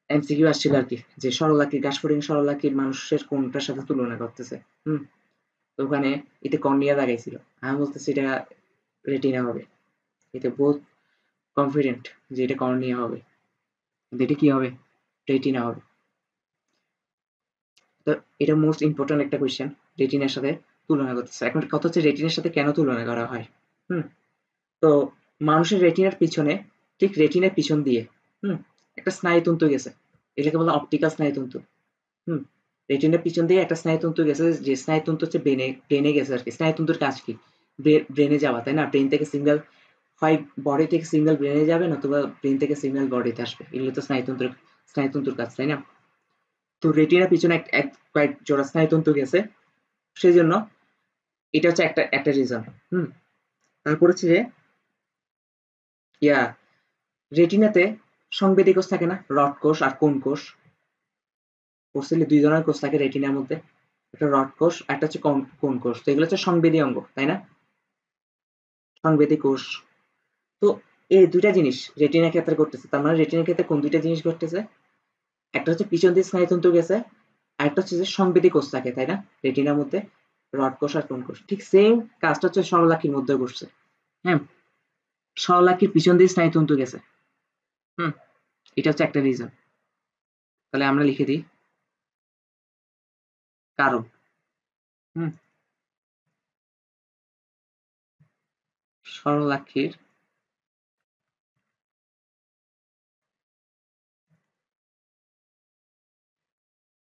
এমসিকিউ আসছিল আর কি, যে সরলাকৃ ঘাসফড়িং সরলাকৃর মানুষের কোনটার সাথে তুলনা করতেছে। তো ওখানে এতে কর্নিয়া লাগাইছিল, আমি বলতেছি এটা রেটিনা হবে, এতে বহুত কনফিডেন্ট যে এটা কর্নিয়া হবে, কিন্তু এটা কি হবে? রেটিনা হবে। তো এটা মোস্ট ইম্পর্টেন্ট একটা কোয়েশ্চেন, রেটিনার সাথে তুলনা করতেছে। এখন কথা হচ্ছে রেটিনার সাথে কেন তুলনা করা হয়? তো মানুষের রেটিনার পিছনে, ঠিক রেটিনার পিছন দিয়ে একটা স্নায়ুতন্তু গেছে, এটাকে বলা অপটিক্যাল স্নায়ুতন্তু। রেটিনার পিছন দিয়ে একটা স্নায়ুতন্তু গেছে, যে স্নায়ুতন্তু হচ্ছে ব্রেনে গেছে আর কি। স্নায়ুতন্তুর কাজ কি? ব্রেনে যাওয়া, তাই না? ব্রেন থেকে সিগন্যাল হয়, বডি থেকে সিগন্যাল ব্রেনে যাবে, নতুবা ব্রেন থেকে সিগন্যাল বডিতে আসবে। এগুলো তো স্নায়ুতন্তুর কাজ, তাই না? তো রেটিনার পিছনে এক কয়েক জোড়া স্নায়ুতন্তু গেছে, সেই জন্য এটা হচ্ছে একটা রিজন। তারপর হচ্ছে যে ইয়া রেটিনাতে সংবেদী কোষ থাকে না, রড কোষ আর কোন কোষ। কোষে দুই ধরনের কোষ থাকে রেটিনার মধ্যে, একটা রড কোষ, একটা হচ্ছে কোন কোষ। তো এগুলো হচ্ছে সংবেদী অঙ্গ, তাই না? সংবেদী কোষ। তো এই দুইটা জিনিস রেটিনার ক্ষেত্রে ঘটতেছে। তার মানে রেটিনার ক্ষেত্রে কোন দুইটা জিনিস ঘটতেছে? একটা হচ্ছে পিছন দিয়ে স্নায়ুতন্তু গেছে, আর একটা হচ্ছে যে সংবেদী কোষ থাকে, তাই না, রেটিনার মধ্যে, রড কোষ আর কোন কোষ। ঠিক সেম কাজটা হচ্ছে সরলাক্ষীর মধ্যে ঘটছে। হ্যাঁ, সরলাক্ষীর পিছন দিয়ে স্নায়ুতন্তু গেছে। এটা হচ্ছে একটা রিজন। তাহলে আমরা লিখে দিই কারণ। সরলাক্ষীর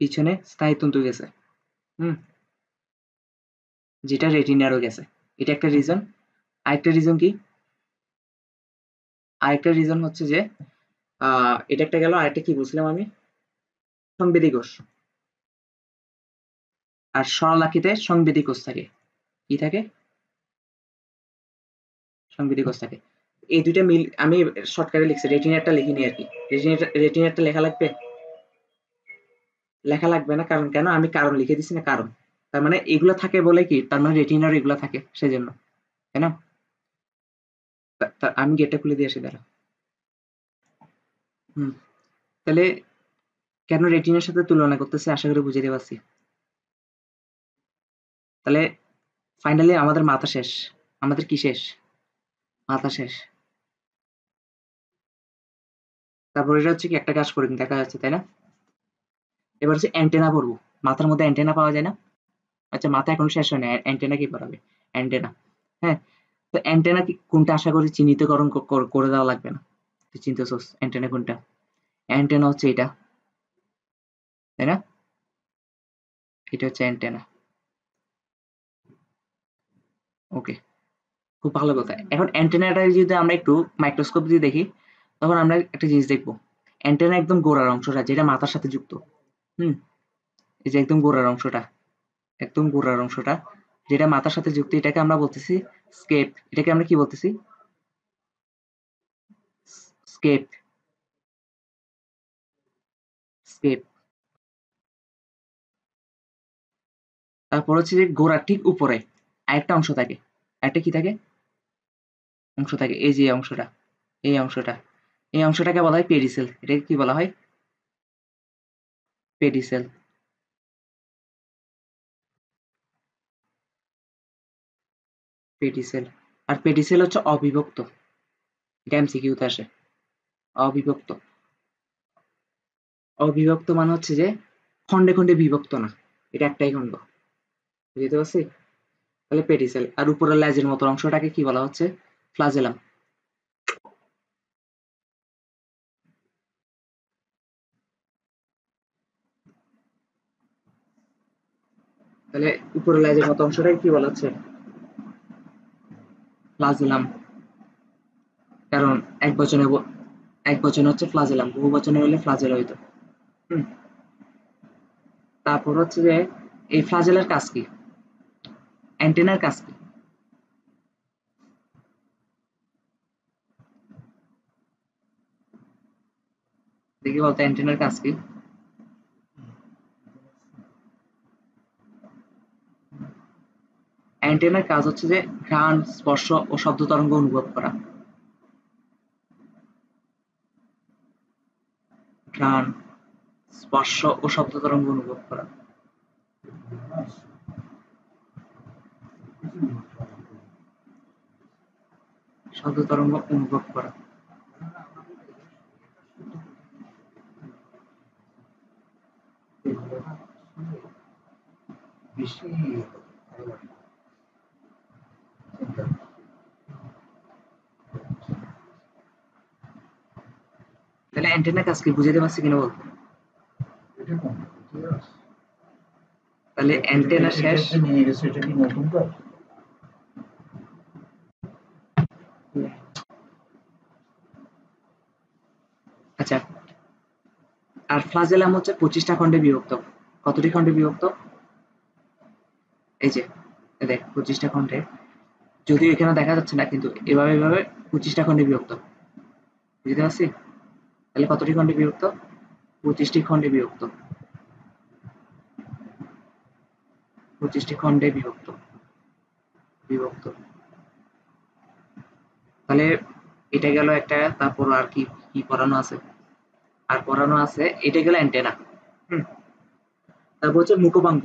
পিছনে স্নায়ুতন্তু গেছে, যেটা রেটিনারও গেছে। এটা একটা রিজন। আরেকটা রিজন কি? আরেকটা রিজন হচ্ছে যে এটা একটা গেল, আরেকটা কি বলছিলাম আমি? সংবেদী কোষ। আর সরলাক্ষীতে সংবেদী কোষ থাকে। কি থাকে? সংবেদী কোষ থাকে। এই দুইটা মিল আমি শর্টকাটে লিখছি, রেটিনারটা লিখিনি আর কি। রেটিনারটা লেখা লাগবে? লেখা লাগবে না, কারণ কেন আমি কারণ লিখে দিছি না, কারণ তার মানে এগুলো থাকে বলে কি, তার মানে রেটিনার এগুলো থাকে সেজন্য, তাই না? আমি গেটটা খুলে দিয়ে আসি, দাঁড়া। তাহলে কেন রেটিনার সাথে তুলনা করতেছি আশা করি বুঝাতে পারছি। তাহলে ফাইনালি আমাদের মাথা শেষ। আমাদের কি শেষ? মাথা শেষ। তারপর এটা হচ্ছে কি, একটা কাজ করে দেখা যাচ্ছে, তাই না? এবার হচ্ছে অ্যান্টেনা পড়বো। মাথার মধ্যে অ্যান্টেনা পাওয়া যায় না? আচ্ছা, মাথা এখন শেষ হয় না, অ্যান্টেনা কি পড়াবে? অ্যান্টেনা। হ্যাঁ, তো অ্যান্টেনা কি কোনটা আশা করি চিহ্নিতকরণ করে দেওয়া লাগবে না। তুই চিনতেছস অ্যান্টেনা কোনটা? অ্যান্টেনা হচ্ছে এটা, তাই না? এটা হচ্ছে অ্যান্টেনা। ওকে, খুব ভালো কথা। এখন অ্যান্টেনাটা যদি আমরা একটু মাইক্রোস্কোপ দিয়ে দেখি, তখন আমরা একটা জিনিস দেখবো। অ্যান্টেনা একদম গোড়ার অংশটা, যেটা মাথার সাথে যুক্ত। হুম, এই যে একদম গোড়ার অংশটা, একদম গোড়ার অংশটা যেটা মাথার সাথে যুক্ত, এটাকে আমরা বলতেছি স্কেপ। এটাকে আমরা কি বলতেছি? স্কেপ। স্কেপ। তারপর হচ্ছে যে গোড়ার ঠিক উপরে আরেকটা অংশ থাকে। আরেকটা কি থাকে? অংশ থাকে, এই যে অংশটা, এই অংশটা, এই অংশটাকে বলা হয় পেডিসেল। এটাকে কি বলা হয়? পেডিসেল। পেডিসেল। আর পেডিসেল হচ্ছে অবিভক্ত। এটা এমসিকিউতে আসে। অবিভক্ত। অবিভক্ত মানে হচ্ছে যে খন্ডে খন্ডে বিভক্ত না, এটা একটাই খন্ড। বুঝতে পারছি? তাহলে পেডিসেল। আর উপরের লেজের মতো অংশটাকে কি বলা হচ্ছে? ফ্লাজেলাম। তাহলে উপরের লেজের মতো অংশটাকে কি বলা হচ্ছে? ফ্লাজেলাম। কারণ এক বচনে হচ্ছে ফ্লাজেলাম, বহু বচনে হলে ফ্লাজেলা হইতো। হুম। তারপর হচ্ছে যে এই ফ্লাজেলার কাজ কি? অ্যান্টেনার কাজ কি? দেখি বলতো অ্যান্টেনার কাজ কি? অ্যান্টেনার কাজ হচ্ছে যে ঘ্রাণ, স্পর্শ ও শব্দ তরঙ্গ অনুভব করা। ঘ্রাণ, স্পর্শ ও শব্দ তরঙ্গ অনুভব করা। শব্দ তরঙ্গ অনুভব করা। তাহলে অ্যান্টেনার কাজ কি বুঝাতে পারছি কিনা বল? তাহলে অ্যান্টেনা শেষ। আচ্ছা, আর ফ্লাজেলাম হচ্ছে 25টা খণ্ডে বিভক্ত। কতটি খণ্ডে বিভক্ত? এই যে দেখ, 25টা খণ্ডে। যদিও এখানে দেখা যাচ্ছে না, কিন্তু এভাবে এভাবে 25টা খণ্ডে বিভক্ত। বুঝতে পারছি? তাহলে কতটি খণ্ডে বিভক্ত? 25টি খণ্ডে বিভক্ত। 25টি খণ্ডে বিভক্ত। বিভক্ত। তাহলে এটা গেল একটা। তারপর আর কি কি পড়ানো আছে? আর পড়ানো আছে, এটা গেল অ্যান্টেনা। হুম। তারপর হচ্ছে মুখপাঙ্গ।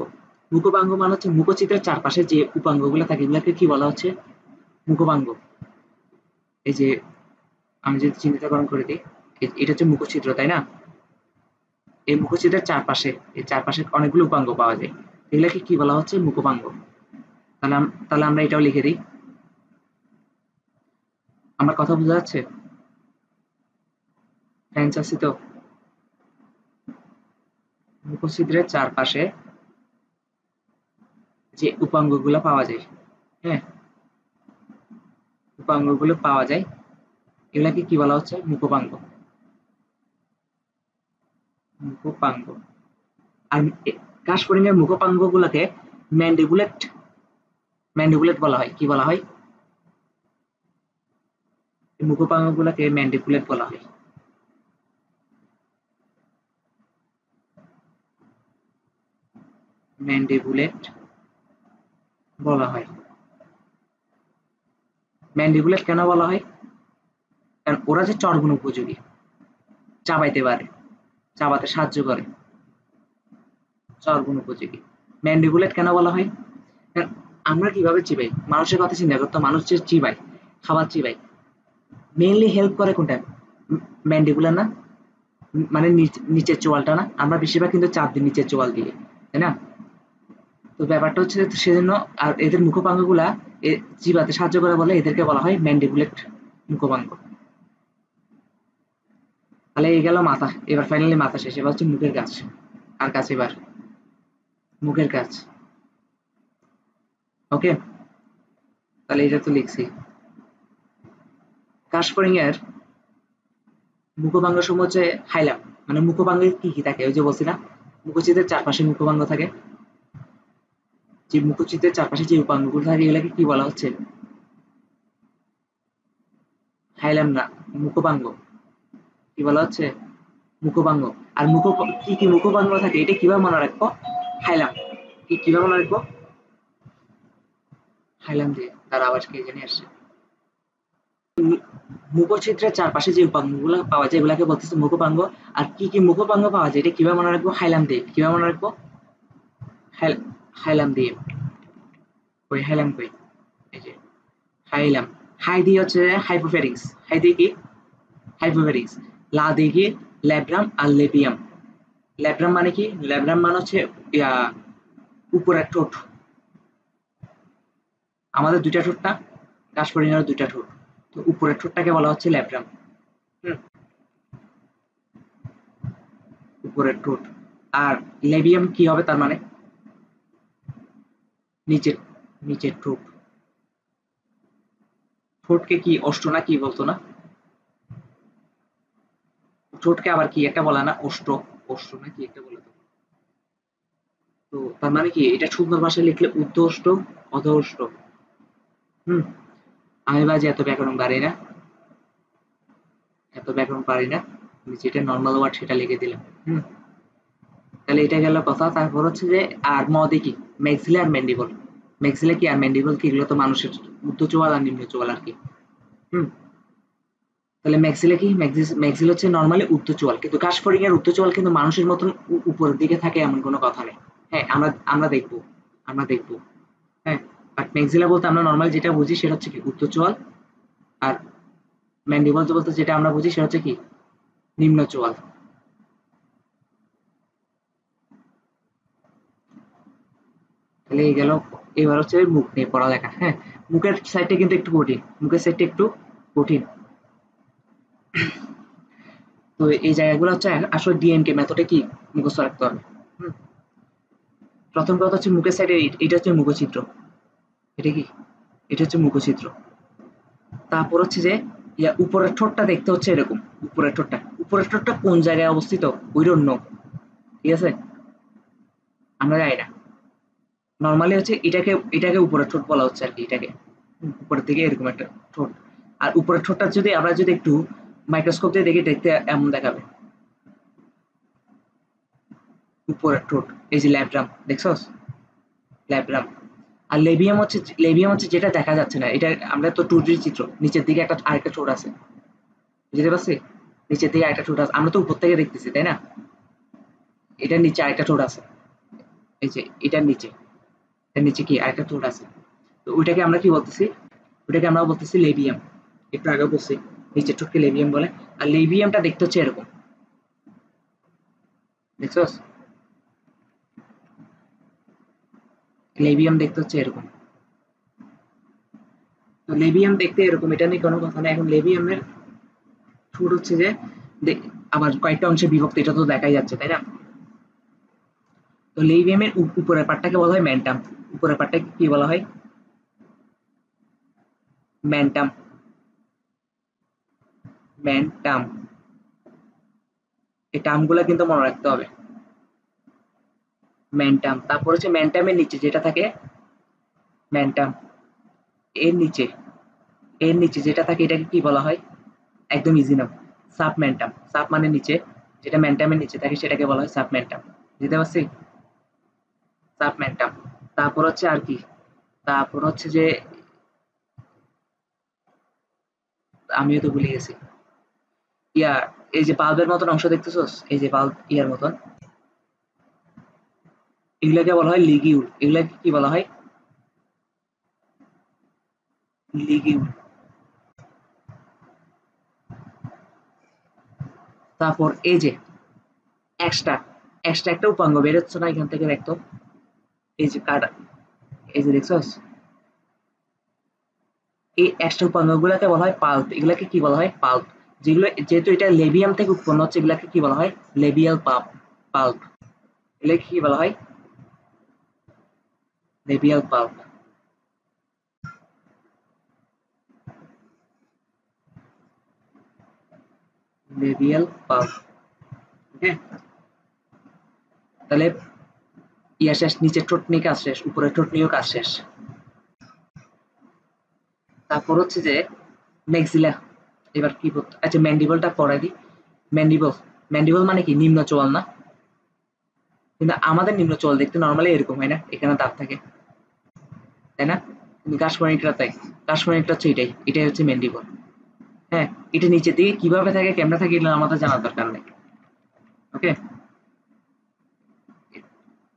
মুখপাঙ্গ মানে হচ্ছে মুখচিত্রের চারপাশে যে উপাঙ্গগুলো থাকে, এগুলোকে কি বলা হচ্ছে? মুখপাঙ্গ। এই যে আমি যদি চিহ্নিতকরণ করে দিই, এটা হচ্ছে মুখচিত্র, তাই না? এই মুখচিত্রের চারপাশে, এই চারপাশে অনেকগুলো উপাঙ্গ পাওয়া যায়, এগুলাকে কি বলা হচ্ছে? মুখপাঙ্গ। তাহলে আমরা এটাও লিখে দিই। আমার কথা বোঝা যাচ্ছে? ফ্রেন্ডস আছি তো? মুখচিত্রের চারপাশে যে উপাঙ্গগুলো পাওয়া যায়, হ্যাঁ, উপাঙ্গগুলো পাওয়া যায়, এগুলাকে কি বলা হচ্ছে? মুখপাঙ্গ। মুখপাঙ্গ। আর কাশফড়িংয়ের মুখপাঙ্গ গুলাকে ম্যান্ডিবুলেট, ম্যান্ডিবুলেট বলা হয়। কি বলা হয়? মুখোপাঙ্গগুলোকে ম্যান্ডিবুলেট বলা হয়। ম্যান্ডিবুলেট বলা হয়। ম্যান্ডিবুলেট কেন বলা হয়? কারণ ওরা যে চর্বণ উপযোগী, চাবাইতে পারে, চাবাতে সাহায্য করে, চর্বণ উপযোগী। ম্যান্ডিবুলেট কেন বলা হয়? কারণ আমরা কিভাবে চিবাই, মানুষের কথা চিন্তা করতো, মানুষ যে চিবাই, খাবার চিবাই, মেইনলি হেল্প করে কোনটা? ম্যান্ডিবুলার না? মানে নিচের চোয়ালটা না? আমরা বেশিরভাগ কিন্তু চাপ দিই নিচের চোয়াল দিয়ে, তাই না? তো ব্যাপারটা হচ্ছে সেজন্য, আর এদের মুখোপাঙ্গগুলা চিবাতে সাহায্য করে বলে এদেরকে বলা হয় ম্যান্ডিবুলেট মুখোপাঙ্গ। তাহলে এই গেল মাথা, এবার ফাইনালি মাথা শেষ, এবার হচ্ছে মুখের কাজ। আর কাজ এবার মুখের কাজ। ওকে, তাহলে এটা তো লিখছি। কাশফড়িং এর মুখোপাঙ্গ সমূহ হচ্ছে হাইলাম, মানে মুখোপাঙ্গে কি কি থাকে, ওই যে বলছি না, মুখচিতের চারপাশে মুখোপাঙ্গ থাকে, যে মুখচিতের চারপাশে যে উপাঙ্গগুলো থাকে এগুলোকে কি বলা হচ্ছে? হাইলাম না, মুখোপাঙ্গ। কি বলা হচ্ছে? মুখোপাঙ্গ। আর কি কি মুখোপাঙ্গ থাকে এটা কিভাবে মনে রাখবো? হাইলাম। কিভাবে মনে রাখবো? হাইলাম দিয়ে। তার আওয়াজ কে জানি আসছে। মুখছিদ্রের চারপাশে যে উপাঙ্গগুলো পাওয়া যায় এগুলাকে বলতেছে মুখোপাঙ্গ। আর কি কি মুখোপাঙ্গ পাওয়া যায় এটা কিভাবে মনে রাখবো? হাইলাম দিয়ে। কিভাবে মনে রাখবো? হাইলাম দিয়ে। কই হাইলাম কই? এই যে হাইলাম। হাই দিয়ে হচ্ছে হাইপোফেরিংস। হাই দিয়ে কি? হাইপোফেরিংস। লা দিয়ে কি? ল্যাব্রাম আর লেবিয়াম। ল্যাব্রাম মানে কি? ল্যাব্রাম মানে হচ্ছে ইয়া উপরের ঠোঁট। আমাদের দুইটা ঠোঁট না? কাশফড়িংয়েরও দুইটা ঠোঁট। তো উপরের ঠোঁটটাকে বলা হচ্ছে ল্যাব্রাম। হুম, উপরের ঠোঁট। আর লেবিয়াম কি হবে তার মানে? নিচের নিচের ঠোঁট। ঠোঁটকে কি অষ্ট না কি বলতো না? ঠোঁটকে আবার কি একটা বলে না? অষ্ট। অষ্ট না কি একটা বলে তো। তো তার মানে কি এটা সুন্দর ভাষায় লিখলে উদ্ধ অষ্ট, অধ অষ্ট। হুম, আমি বাজি এত ব্যাকরণ পারি না, এত ব্যাকরণ পারি না। আমি যেটা নর্মাল ওয়ার্ড সেটা লিখে দিলাম। হুম, তাহলে এটা গেল কথা। তারপর হচ্ছে যে আর মদে কি? ম্যাক্সিলা আর ম্যান্ডিবল। ম্যাক্সিলা কি আর ম্যান্ডিবল কি? এগুলো তো মানুষের ঊর্ধ্ব চোয়াল আর নিম্ন চোয়াল আর কি। হুম, তাহলে ম্যাক্সিলা কি? ম্যাক্সিল হচ্ছে নরমালি ঊর্ধ্ব চোয়াল, কিন্তু কাশফড়িং এর ঊর্ধ্ব চোয়াল কিন্তু মানুষের মতন উপরের দিকে থাকে এমন কোনো কথা নেই। হ্যাঁ, আমরা আমরা দেখবো, আমরা দেখবো। হ্যাঁ, বাট ম্যাক্সিলা বলতে আমরা নরমালি যেটা বুঝি সেটা হচ্ছে কি ঊর্ধ্ব চোয়াল। আর ম্যান্ডিবল বলতে যেটা আমরা বুঝি সেটা হচ্ছে কি নিম্ন চোয়াল। তাহলে এই গেল। এবার হচ্ছে মুখ নিয়ে পড়ালেখা। হ্যাঁ, মুখের সাইডটা কিন্তু একটু কঠিন, মুখের সাইডটা একটু কঠিন। তো এই জায়গাগুলো হচ্ছে আসলে ডিএনকে মেথডে কি মুখস্থ রাখতে হবে। হুম, প্রথম কথা হচ্ছে মুখের সাইডে এটা হচ্ছে মুখচিত্র। এটা কি? এটা হচ্ছে মুখচিত্র। তারপর হচ্ছে যে উপরের ঠোঁটটা দেখতে হচ্ছে এরকম। উপরের ঠোঁটটা কোন জায়গায় অবস্থিত? We don't know. ঠিক আছে, আমরা জানি না। নর্মালি হচ্ছে এটাকে উপরের ঠোঁট বলা হচ্ছে আর কি। এটাকে উপরের দিকে এরকম একটা ঠোঁট। আর উপরের ঠোঁটটা যদি আমরা যদি একটু মাইক্রোস্কোপ দিয়ে দেখি দেখতে এমন দেখাবে। উপরের ঠোঁট, এই যে ল্যাব্রাম দেখছস? ল্যাব্রাম। আর লেবিয়াম হচ্ছে যেটা দেখা যাচ্ছে না। এটা আমরা তো 2D চিত্র, নিচের দিকে একটা আরেকটা ঠোঁট আছে, বুঝতে পারছি? নিচের দিকে আরেকটা ঠোঁট আছে, আমরা তো উপর থেকে দেখতেছি, তাই না? এটার নিচে আরেকটা ঠোঁট আছে। এই যে এটার নিচে কি আরেকটা ঠোঁট আছে। তো ওইটাকে আমরা কি বলতেছি? ওইটাকে আমরা বলতেছি লেবিয়াম। একটু আগে বলছি নিচের ঠোঁটকে লেবিয়াম বলে। আর লেবিয়ামটা দেখতে হচ্ছে এরকম, দেখছস? লেবিয়াম দেখতে হচ্ছে এরকম। তো লেবিয়াম দেখতে এরকম, এটা নিয়ে কোনো কথা নেই। এখন লেবিয়ামের ঠোঁট হচ্ছে যে আবার কয়েকটা অংশে বিভক্ত, এটা তো দেখাই যাচ্ছে, তাই না? তো লেবিয়ামের উপরের পার্টটাকে বলা হয় ম্যান্টাম। উপরের পার্টটাকে কি বলা হয়? ম্যান্টাম। ম্যান্টাম। এই টার্মগুলো কিন্তু মনে রাখতে হবে। ম্যান্টাম। তারপর হচ্ছে ম্যান্টামের নিচে যেটা থাকে, ম্যান্টাম এর নিচে যেটা থাকে এটাকে কি বলা হয়? একদম ইজি নাম। সাবমেন্টাম, সাব মানে নিচে, যেটা মেন্টামের নিচে থাকে সেটাকে বলা হয় সাবমেন্টাম। বুঝতে পারছি? সাবমেন্টাম। তারপর হচ্ছে আর কি, তারপর হচ্ছে যে আমিও তো ভুলে গেছি। ইয়া, এই যে বাল্বের মতন অংশ দেখতেছস, এই যে বাল্ব ইয়ার মতন, এগুলাকে বলা হয় লিগিউল। এগুলাকে কি বলা হয়? লিগিউল। তারপর এই যে এক্সট্রা, এক্সট্রা একটা উপাঙ্গ বের হচ্ছে না এখান থেকে দেখতো, এই যে কাটা, এই যে দেখছস, এই এক্সট্রা উপাঙ্গ গুলাকে বলা হয় পাল্প। এগুলাকে কি বলা হয়? পাল্প। যেগুলো, যেহেতু এটা লেবিয়াম থেকে উৎপন্ন হচ্ছে, এগুলাকে কি বলা হয়? Labial pulp. পাল্প, এগুলাকে কি বলা হয়? Labial palp. Labial palp. Okay, তাহলে ইয়া শেষ, নিচে ঠোঁট নিয়ে কাজ শেষ, উপরে ঠোঁট নিয়েও কাজ শেষ। তারপর হচ্ছে যে ম্যাক্সিলা। এবার কি করতে, আচ্ছা ম্যান্ডিবলটা পড়াই দিই। ম্যান্ডিবল, ম্যান্ডিবল মানে কি? নিম্ন চোয়াল না? কিন্তু আমাদের নিম্ন চোয়াল দেখতে নর্মালি এরকম হয় না, এখানে দাঁত থাকে, তাই না? কিন্তু কাশমণিটা তাই, কাশমণিটা হচ্ছে এটাই, এটাই হচ্ছে ম্যান্ডিবল। হ্যাঁ, এটা নিচের দিকে কিভাবে থাকে, কেমনে থাকে, এগুলো আমাদের জানার দরকার নেই। ওকে,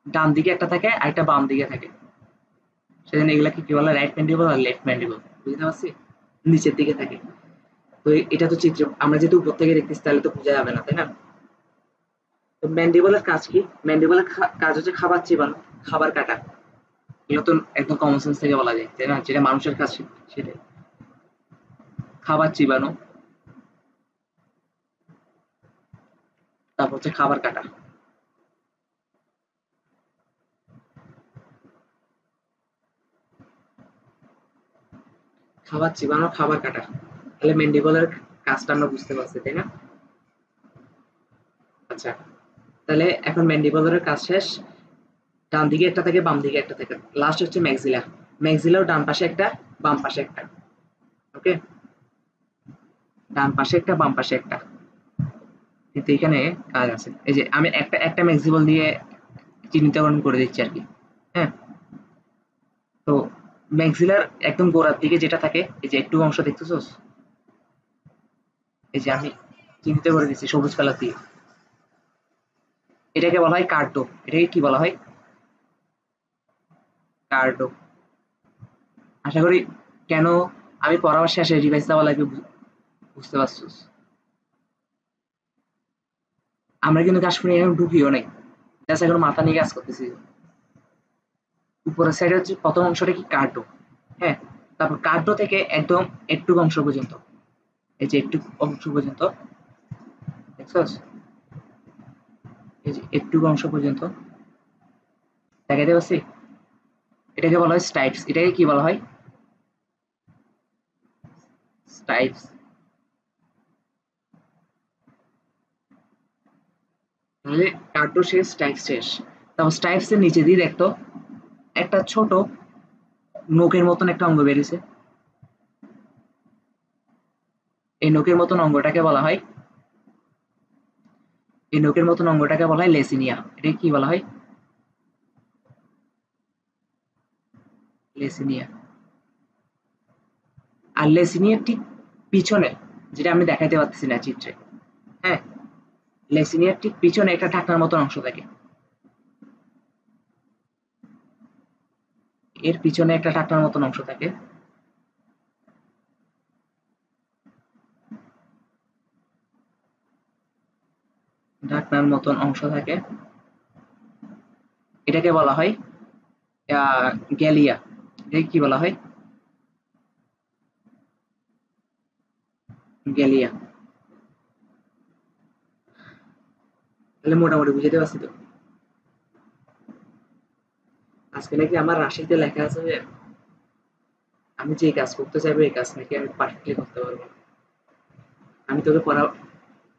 ডান দিকে একটা থাকে আর একটা বাম দিকে থাকে, সেজন্য এগুলাকে কি বলে? রাইট ম্যান্ডিবল আর লেফট ম্যান্ডিবল। বুঝতে পারছি? নিচের দিকে থাকে। তো এটা তো চিত্র, আমরা যেহেতু উপর থেকে দেখতেছি তাহলে তো বোঝা যাবে না, তাই না? তো ম্যান্ডিবলের কাজ কি? ম্যান্ডিবলের কাজ হচ্ছে খাবার চিবানো, খাবার কাটা। এগুলো তো একদম কমন সেন্স থেকে বলা যায়, তাই না? যেটা মানুষের কাজ সেটাই, খাবার চিবানো, তারপর হচ্ছে খাবার কাটা। খাবার চিবানো, খাবার কাটা, তাহলে ম্যান্ডিবলের কাজটা আমরা বুঝতে পারছি, তাই না? আচ্ছা, তাহলে এখন ম্যান্ডিবলের কাজ শেষ। ডান দিকে একটা থাকে, বাম দিকে একটা থাকে, লাস্ট হচ্ছে ম্যাক্সিলা। ম্যাক্সিলাও ডান পাশে একটা, বাম পাশে একটা। ওকে, ডান পাশে একটা, বাম পাশে একটা। কিন্তু এখানে কাজ আছে, এই যে আমি একটা একটা ম্যাক্সিবল দিয়ে চিহ্নিতকরণ করে দিচ্ছি আর কি। হ্যাঁ, তো ম্যাক্সিলার একদম গোড়ার দিকে যেটা থাকে, এই যে একটু অংশ দেখতেছোস, এই যে আমি চিহ্নিত করে দিচ্ছি সবুজ কালার দিয়ে, এটাকে বলা হয় কার্ডো। এটাকে কি বলা হয়? কার্ডো। আশা করি কেন আমি পড়াবার শেষে রিভাইজ দেওয়া লাগবে বুঝতে পারছিস। আমরা কিন্তু কাশ্মীরে এখন ঢুকিও নাই, জাস্ট এখন মাথা নিয়ে কাজ করতেছি। উপরের সাইডে হচ্ছে প্রথম অংশটা কি? কার্ডো। হ্যাঁ, তারপর কার্ডো থেকে একদম একটু অংশ পর্যন্ত, এই যে একটু অংশ পর্যন্ত দেখছস, এই যে একটু অংশ পর্যন্ত দেখাইতে পারছি, এটাকে বলা হয় স্টাইপস। এটাকে কি বলা হয়? স্টাইপস। তাহলে কার্ডো শেষ, স্টাইপস শেষ। তারপর স্টাইপস এর নিচে দিয়ে দেখতো একটা ছোট নোকের মতন একটা অঙ্গ বেরিয়েছে। এই নোকের মতন অঙ্গটাকে বলা হয়, এই নোকের মতন অঙ্গটাকে বলা হয় লেসিনিয়া। এটাকে কি বলা হয়? লেসিনিয়া। আর লেসিনিয়ার ঠিক পিছনে, যেটা আমি দেখাইতে পারতেছি না চিত্রে, হ্যাঁ, লেসিনিয়ার ঠিক পিছনে একটা ঢাকনার মতন অংশ থাকে, এর পিছনে একটা ঢাকনার মতন অংশ থাকে। ঢাকনার মতন অংশ থাকে, এটাকে বলা হয় গ্যালিয়া। এটাকে কি বলা হয়? গ্যালিয়া। তাহলে মোটামুটি বুঝতে পারছি তো। আজকে নাকি আমার রাশিতে লেখা আছে যে আমি যে কাজ করতে চাইবো এই কাজ নাকি আমি পারফেক্টলি করতে পারবো না। আমি তোকে পড়া,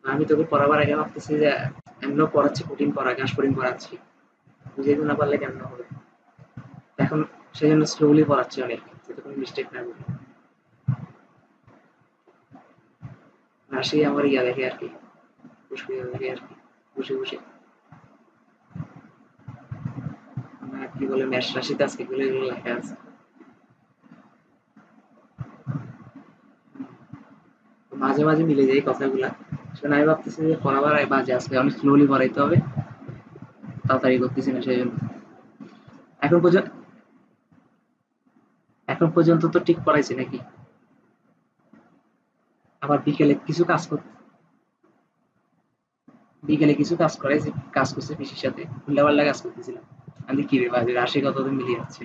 আমি তোকে পড়াবার আগে ভাবতেছি যে এমন পড়াচ্ছি, কঠিন পড়া, ঘাস কঠিন পড়াচ্ছি, বুঝাইতে না পারলে কেমন হবে। এখন সেই জন্য স্লোলি পড়াচ্ছি অনেক, যাতে কোনো মিস্টেক না করি। রাশি আমার ইয়া দেখে আর কি, ফুসফুস দেখে আর কি, বসে বসে কি বলে মেষ রাশিতে আজকে এগুলো এগুলো লেখা আছে। মাঝে মাঝে মিলে যায় এই কথাগুলা। সেজন্য আমি ভাবতেছি যে পড়াবার বাজে আজকে অনেক স্লোলি পড়াইতে হবে, তাড়াতাড়ি করতেছি না সেই জন্য। এখন পর্যন্ত এখন পর্যন্ত তো ঠিক পড়াইছি নাকি? আবার বিকেলে কিছু কাজ করতে, বিকেলে কিছু কাজ করাইছি, কাজ করছে পিসির সাথে উল্টাপাল্টা কাজ করতেছিলাম। আমি কি রে ভাই রাশি কতদিন মিলিয়ে যাচ্ছে।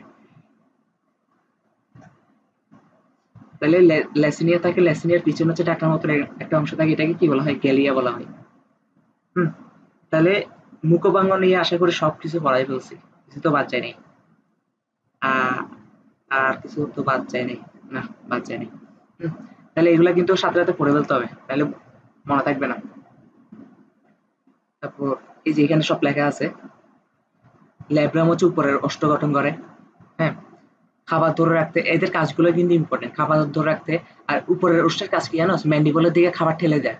তাহলে লেসিনিয়া থাকে, লেসিনিয়ার পিছনে হচ্ছে টাকার মতো একটা অংশ থাকে, এটাকে কি বলা হয়? গ্যালিয়া বলা হয়। হুম, তাহলে মুখবাঙ্গ নিয়ে আশা করি সবকিছু পড়াই ফেলছি, কিছু তো বাদ যায় নাই। আর কিছু তো বাদ যায় নাই, না বাদ যায় নাই। হুম, তাহলে এগুলা কিন্তু সাথে সাথে পড়ে ফেলতে হবে, তাহলে মনে থাকবে না। তারপর এই যে এখানে সব লেখা আছে, ল্যাব্রাম হচ্ছে উপরের অষ্ট গঠন করে। হ্যাঁ, খাবার ধরে রাখতে এদের কাজগুলো কিন্তু ইম্পর্টেন্ট, খাবার ধরে রাখতে। আর উপরের ওষ্ঠের কাজ কি জানো? ম্যান্ডিবলের দিকে খাবার ঠেলে দেয়,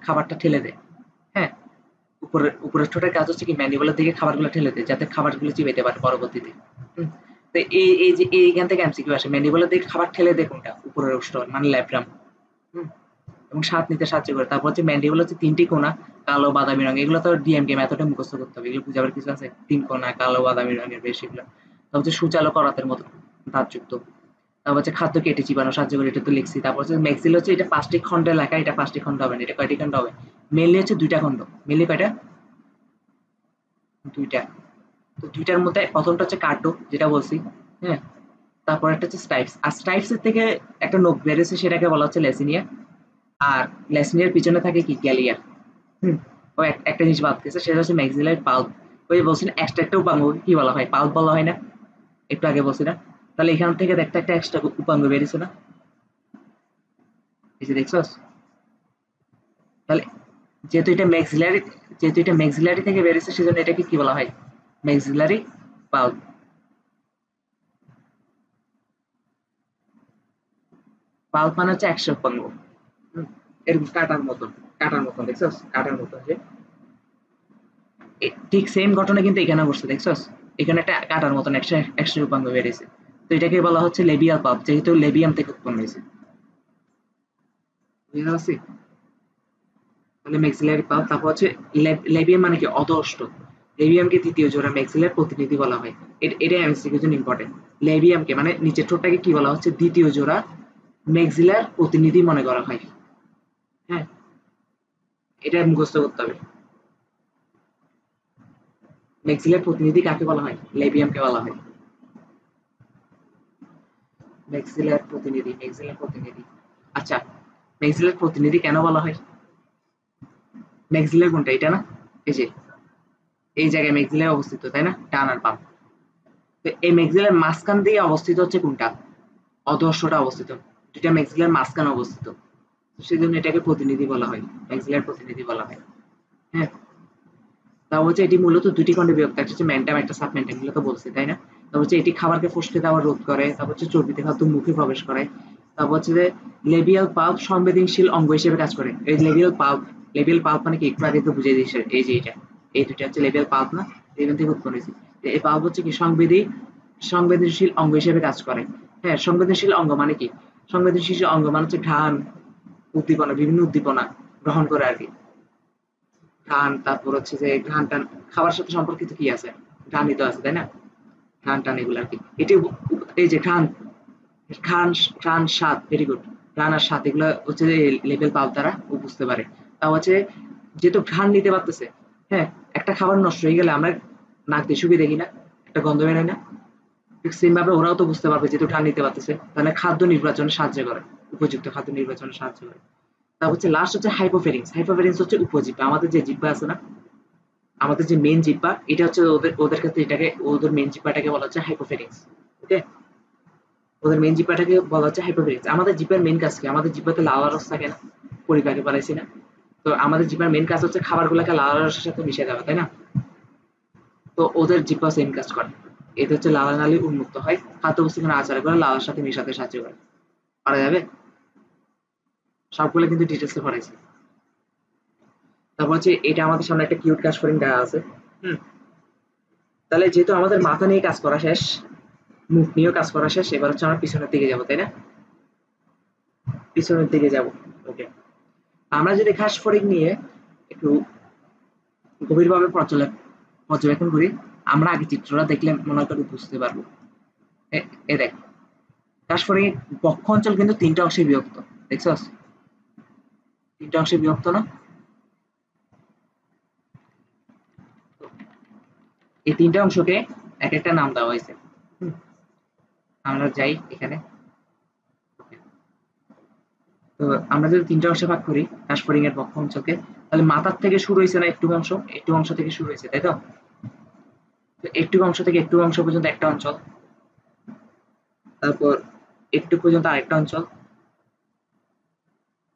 খাবারটা ঠেলে দেয়। হ্যাঁ, উপরের ঠোঁটের কাজ হচ্ছে কি ম্যান্ডিবলের দিকে খাবারগুলো ঠেলে দেয়, যাতে খাবারগুলো চিবাইতে পারে পরবর্তীতে। হুম, তো এই যে এইখান থেকে এমসিকিউ আসে, ম্যান্ডিবলের দিকে খাবার ঠেলে দেয় কোনটা? উপরের ওষ্ঠ মানে ল্যাব্রাম। হুম, এবং স্বাদ নিতে সাহায্য করে। তারপর হচ্ছে ম্যান্ডিবল হচ্ছে তিনটি কোণা, কালো বাদামি রঙ, এগুলো তো ডিএমকে মেথডে মুখস্থ করতে হবে, এগুলো বুঝাবার কিছু আছে? তিন কোণা কালো বাদামি রঙের বেশ এগুলো। তারপর হচ্ছে সুচালো করাতের মতো দাঁতযুক্ত। তারপর হচ্ছে খাদ্য কেটে চিবানো সাহায্য করে, এটা তো লিখছি। তারপর হচ্ছে ম্যাক্সিল হচ্ছে এটা ৫টি খণ্ডে লেখা, এটা ৫টি খণ্ড হবে না, এটা কয়টি খণ্ড হবে? মেনলি হচ্ছে ২টা খণ্ড। মেনলি কয়টা? ২টা। তো ২টার মধ্যে প্রথমটা হচ্ছে কার্ডো যেটা বলছি। হ্যাঁ, তারপর একটা হচ্ছে স্ট্রাইপস। আর স্ট্রাইপস এর থেকে একটা নোক বেরিয়েছে, সেটাকে বলা হচ্ছে লেসিনিয়া। আর লেসিনিয়ার পিছনে থাকে কি? গ্যালিয়া। হুম, ও একটা জিনিস বাদ গেছে, সেটা হচ্ছে ম্যাক্সিলারি পাল্প। ওই যে বলছি না এক্সট্রা উপাঙ্গ কি বলা হয়? পাল্প বলা হয় না? একটু আগে বলছি না? তাহলে এখান থেকে দেখতে একটা এক্সট্রা উপাঙ্গ বেরিয়েছে না? এই যে দেখছস? তাহলে যেহেতু এটা ম্যাক্সিলারি, যেহেতু এটা ম্যাক্সিলারি থেকে বেরিয়েছে, সেজন্য এটাকে কি বলা হয়? Maxillary pulp. পাল্প মানে হচ্ছে একশো উপাঙ্গ। হুম, এরকম কাটার মতন, কাটার মতন দেখছস? কাটার মতন যে ঠিক সেম ঘটনা কিন্তু এখানে ঘটছে দেখছস? এখানে একটা কাটার মতন একশো একশো উপাঙ্গ বেরিয়েছে। তো এটাকে বলা হচ্ছে লেবিয়াল পাল্প, যেহেতু লেবিয়াম থেকে উৎপন্ন হয়েছে। বুঝতে পারছি? মানে ম্যাক্সিলারি পাল্প। তারপর হচ্ছে লেবিয়াম মানে কি? অধঃষ্ঠ। লেবিয়ামকে তৃতীয় জোড়া ম্যাক্সিলার প্রতিনিধি বলা হয়। এটা এমসিকিউর জন্য ইম্পর্টেন্ট। লেবিয়ামকে মানে নিচের ঠোঁটটাকে কি বলা হচ্ছে? দ্বিতীয় জোড়া ম্যাক্সিলার প্রতিনিধি মনে করা হয়। হ্যাঁ, এটা মুখস্থ করতে হবে। ম্যাক্সিলার প্রতিনিধি কাকে বলা হয়? লেবিয়ামকে বলা হয় ম্যাক্সিলার প্রতিনিধি। ম্যাক্সিলার প্রতিনিধি। আচ্ছা, ম্যাক্সিলার প্রতিনিধি কেন বলা হয়? ম্যাক্সিলার কোনটা? এটা না? এই যে এই জায়গায় ম্যাক্সিলার অবস্থিত, তাই না? ডান আর বাম। তো এই ম্যাক্সিলার মাঝখান দিয়ে অবস্থিত হচ্ছে কোনটা? অধঃষ্ঠটা অবস্থিত। দুইটা ম্যাক্সিলার মাঝখানে অবস্থিত, সেজন্য এটাকে প্রতিনিধি বলা হয়, ম্যাক্সিলার প্রতিনিধি বলা হয়। হ্যাঁ, তা হচ্ছে এটি মূলত দুটি খণ্ডে বিভক্ত, একটা হচ্ছে ম্যান্টাম, একটা সাবমেন্টাম, এগুলো তো বলছি তাই না? তারপর হচ্ছে এটি খাবারকে ফসকে দেওয়া রোধ করে, তারপর হচ্ছে চর্বিতে খাদ্য মুখে প্রবেশ করে। তারপর হচ্ছে যে লেবিয়াল পাল্প সংবেদনশীল অঙ্গ হিসেবে কাজ করে। এই লেবিয়াল পাল্প, লেবিয়াল পাল্প মানে কি? একটু আগে তো বুঝিয়ে দিয়েছে, এই যে এটা, এই দুটো হচ্ছে লেবিয়াল পাল্প না? এখান থেকে উৎপন্ন হয়েছে। এই পাল্প হচ্ছে কি? সংবেদনশীল অঙ্গ হিসেবে কাজ করে। হ্যাঁ, সংবেদনশীল অঙ্গ মানে কি? সংবেদনশীল অঙ্গ মানে হচ্ছে ঘ্রাণ, উদ্দীপনা, বিভিন্ন উদ্দীপনা গ্রহণ করে আর কি। ঘ্রাণ, তারপর হচ্ছে যে ঘ্রাণ টান, খাবার সাথে সম্পর্কিত কি আছে? ঘ্রাণই তো আছে তাই না? ঘ্রাণ টান এগুলো আর কি। এটি এই যে ঘ্রাণ, ঘ্রাণ, ঘ্রাণ স্বাদ, ভেরি গুড। ঘ্রাণ আর স্বাদ এগুলো হচ্ছে যে লেভেল পাল্প দ্বারা ও বুঝতে পারে। তা হচ্ছে যেহেতু ঘ্রাণ নিতে পারতেছে, হ্যাঁ, একটা খাবার নষ্ট হয়ে গেলে আমরা নাক দিয়ে শুকিয়ে দেখি না? একটা গন্ধ বেরোয় না? ঠিক সেম ভাবে ওরাও তো বুঝতে পারবে, যেহেতু ঘ্রাণ নিতে পারতেছে, তাহলে খাদ্য নির্বাচনে সাহায্য করে, উপযুক্ত খাদ্য নির্বাচনে সাহায্য করে। তারপর হচ্ছে লাস্ট হচ্ছে হাইপোফেরিংস। হাইপোফেরিংস হচ্ছে উপজিহ্বা, আমাদের যে জিহ্বা আছে না, আমাদের যে মেন জিহ্বা, এটা হচ্ছে ওদের ওদের ক্ষেত্রে এটাকে, ওদের মেন জিহ্বাটাকে বলা হচ্ছে হাইপোফেরিংস। ওকে, ওদের মেন জিহ্বাটাকে বলা হচ্ছে হাইপোফেরিংস। আমাদের জিহ্বার মেন কাজ কি? আমাদের জিহ্বাতে লালা রস থাকে না? পরিপাকে বানাইছি না? তো আমাদের জিহ্বার মেন কাজ হচ্ছে খাবারগুলোকে লালা রসের সাথে মিশিয়ে দেওয়া, তাই না? তো ওদের জিহ্বা সেম কাজ করে। এতে হচ্ছে লালা নালী উন্মুক্ত হয়, খাদ্য বস্তুগুলো আচার করে লালার সাথে মিশাতে সাহায্য করে। পারা যাবে? সবগুলো কিন্তু ডিটেলসে পড়াইছি। তারপর হচ্ছে এটা আমাদের সামনে একটা কিউট কাশফড়িং দেওয়া আছে। হুম, তাহলে যেহেতু আমাদের মাথা নিয়ে কাজ করা শেষ, মুখ নিয়েও কাজ করা শেষ, এবার হচ্ছে আমরা পিছনের দিকে যাবো, তাই না? পিছনের দিকে যাব। ওকে, আমরা যদি কাশফড়িং নিয়ে একটু গভীরভাবে পর্যবেক্ষণ করি, আমরা আগে চিত্রটা দেখলে মনে করি বুঝতে পারবো। এ দেখ, কাশফড়িং বক্ষ অঞ্চল কিন্তু তিনটা অংশে বিভক্ত, দেখছস? তিনটা অংশে বিভক্ত না? এই তিনটা অংশকে এক একটা নাম দেওয়া হয়েছে। হুম, আমরা যাই এখানে। তো আমরা যদি তিনটা অংশে ভাগ করি কাশফড়িং এর বক্ষ অঞ্চলকে, তাহলে মাথার থেকে শুরু হয়েছে না একটু অংশ, একটু অংশ থেকে শুরু হয়েছে, তাই তো? তো একটু অংশ থেকে একটু অংশ পর্যন্ত একটা অঞ্চল, তারপর একটু পর্যন্ত আরেকটা অঞ্চল,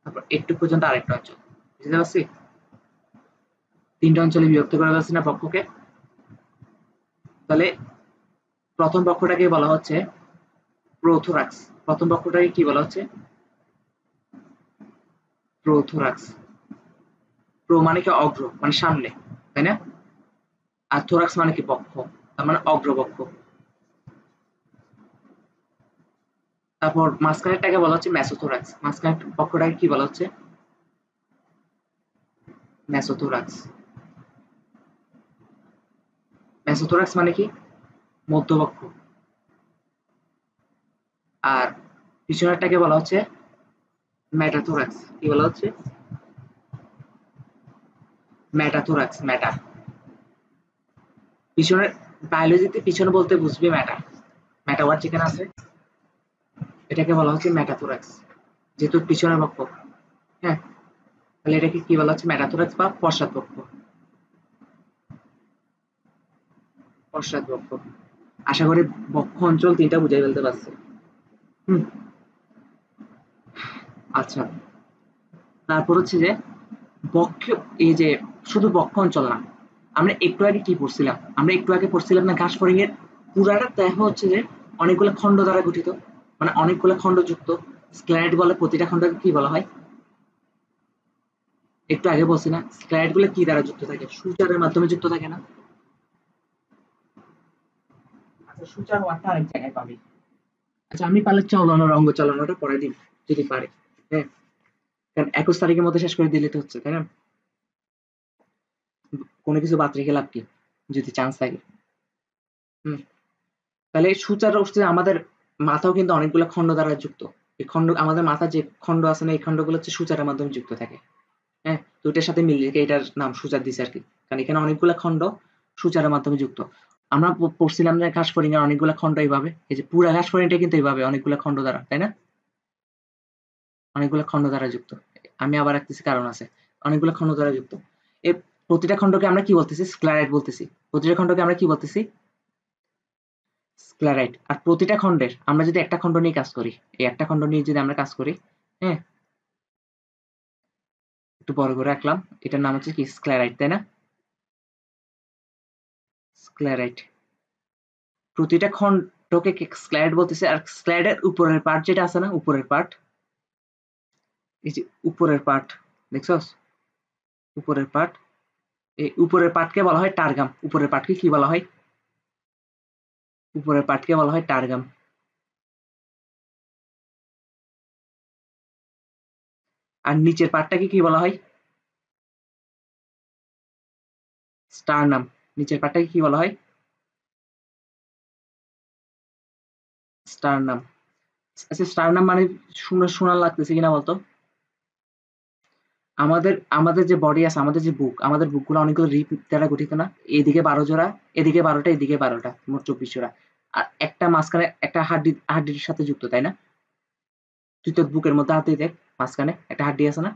তারপর একটু পর্যন্ত আরেকটা অঞ্চল। বুঝতে পারছি? তিনটা অঞ্চলে বিভক্ত করা যাচ্ছে না বক্ষকে? তাহলে প্রথম পক্ষটাকে বলা হচ্ছে প্রোথোরাক্স। প্রথম পক্ষটাকে কি বলা হচ্ছে? প্রোথোরাক্স। প্রো মানে কি অগ্র, মানে সামনে, তাই না? আর থোরাক্স মানে কি বক্ষ, তার মানে অগ্রবক্ষ। তারপর মাঝখানেরটাকে বলা হচ্ছে মেসোথোরাক্স। মাঝখানের পক্ষটাকে কি বলা হচ্ছে? মেসোথোরাক্স। মেসোথোরাক্স মানে কি? মধ্যবক্ষ। আর পিছনেরটাকে বলা হচ্ছে মেটাথোরাক্স। কি বলা হচ্ছে? মেটাথোরাক্স। মেটা, পিছনের, বায়োলজিতে পিছনে বলতে বুঝবি মেটা। মেটা ওয়ার্ড যেখানে আছে এটাকে বলা হচ্ছে মেটাথোরাক্স, যেহেতু পিছনের পক্ষ। হ্যাঁ, তাহলে এটাকে কি বলা হচ্ছে? মেটাথোরাক্স বা পশ্চাৎপক্ষ। পশ্চাৎপক্ষ। আশা করি বক্ষ অঞ্চল তিনটা বুঝাই ফেলতে পারছে। হুম, আচ্ছা। তারপর হচ্ছে যে বক্ষ, এই যে শুধু বক্ষ অঞ্চল না, আমরা একটু আগে কি পড়ছিলাম? আমরা একটু আগে পড়ছিলাম না ঘাসফড়িং এর পুরাটা দেহ হচ্ছে যে অনেকগুলো খণ্ড দ্বারা গঠিত, মানে অনেকগুলো খণ্ড যুক্ত। স্ক্লেরাইড বলে প্রতিটা খণ্ডকে কি বলা হয়? একটু আগে বলছি না, স্ক্লেরাইড গুলো কি দ্বারা যুক্ত থাকে? সূচারের মাধ্যমে যুক্ত থাকে না? আচ্ছা, সূচার ওয়ার্ডটা আরেক জায়গায় পাবি। আচ্ছা, আমি পারলে চালানোর অঙ্গ চালানোটা পড়াই দিই যদি পারে। হ্যাঁ, কারণ 21 তারিখের মধ্যে শেষ করে দিলে তো হচ্ছে, তাই না? কোনো কিছু বাদ রেখে লাভ কি যদি চান্স থাকে? হুম, তাহলে সূচার হচ্ছে আমাদের মাথাও কিন্তু অনেকগুলো খণ্ড দ্বারা যুক্ত। এই খণ্ড, আমাদের মাথার যে খণ্ড আছে না, এই খণ্ডগুলো হচ্ছে সূচারের মাধ্যমে যুক্ত থাকে। হ্যাঁ, তো এটার সাথে মিলিয়ে এটার নাম সূচার দিছে আর কি, কারণ এখানে অনেকগুলো খণ্ড সূচারের মাধ্যমে যুক্ত। আমরা পড়ছিলাম যে ঘাসফড়িং এর অনেকগুলো খণ্ড এইভাবে, এই যে পুরা ঘাসফড়িংটা কিন্তু এইভাবে অনেকগুলো খণ্ড দ্বারা, তাই না? অনেকগুলো খণ্ড দ্বারা যুক্ত। আমি আবার রাখতেছি কারণ আছে, অনেকগুলো খণ্ড দ্বারা যুক্ত। এই প্রতিটা খণ্ডকে আমরা কি বলতেছি? স্ক্লেরাইড বলতেছি। প্রতিটা খণ্ডকে আমরা কি বলতেছি? স্ক্লেরাইড। আর প্রতিটা খণ্ডের, আমরা যদি একটা খণ্ড নিয়ে কাজ করি, এই একটা খণ্ড নিয়ে যদি আমরা কাজ করি, হ্যাঁ, একটু বড় করে রাখলাম, এটার নাম হচ্ছে কি? স্ক্লেরাইড, তাই না? স্ক্লেরাইড। প্রতিটা খণ্ডকে স্ক্লেরাইড বলতেছে। আর স্ক্লেরাইডের উপরের পার্ট যেটা আছে না, উপরের পার্ট, এই যে উপরের পার্ট, দেখছস? উপরের পার্ট, এই উপরের পার্টকে বলা হয় টারগাম। উপরের পার্টকে কি বলা হয়? উপরের পার্টকে বলা হয় টারগাম। আর নিচের পার্টটাকে কি বলা হয়? স্টারনাম। নিচের পার্টটাকে কি বলা হয়? স্টারনাম। আচ্ছা, স্টারনাম মানে শোনা শোনা লাগতেছে কিনা বলতো? আমাদের আমাদের যে বডি আছে, আমাদের যে বুক, আমাদের বুকগুলো অনেকগুলো রিব দ্বারা গঠিত না? এদিকে 12 জোড়া, এদিকে 12টা, এদিকে 12টা, মোট 24 জোড়া। আর একটা মাঝখানে একটা হাড্ডির সাথে যুক্ত, তাই না? তুই তোর বুকের মধ্যে হাত দিয়ে দেখ, মাঝখানে একটা হাড্ডি আছে না?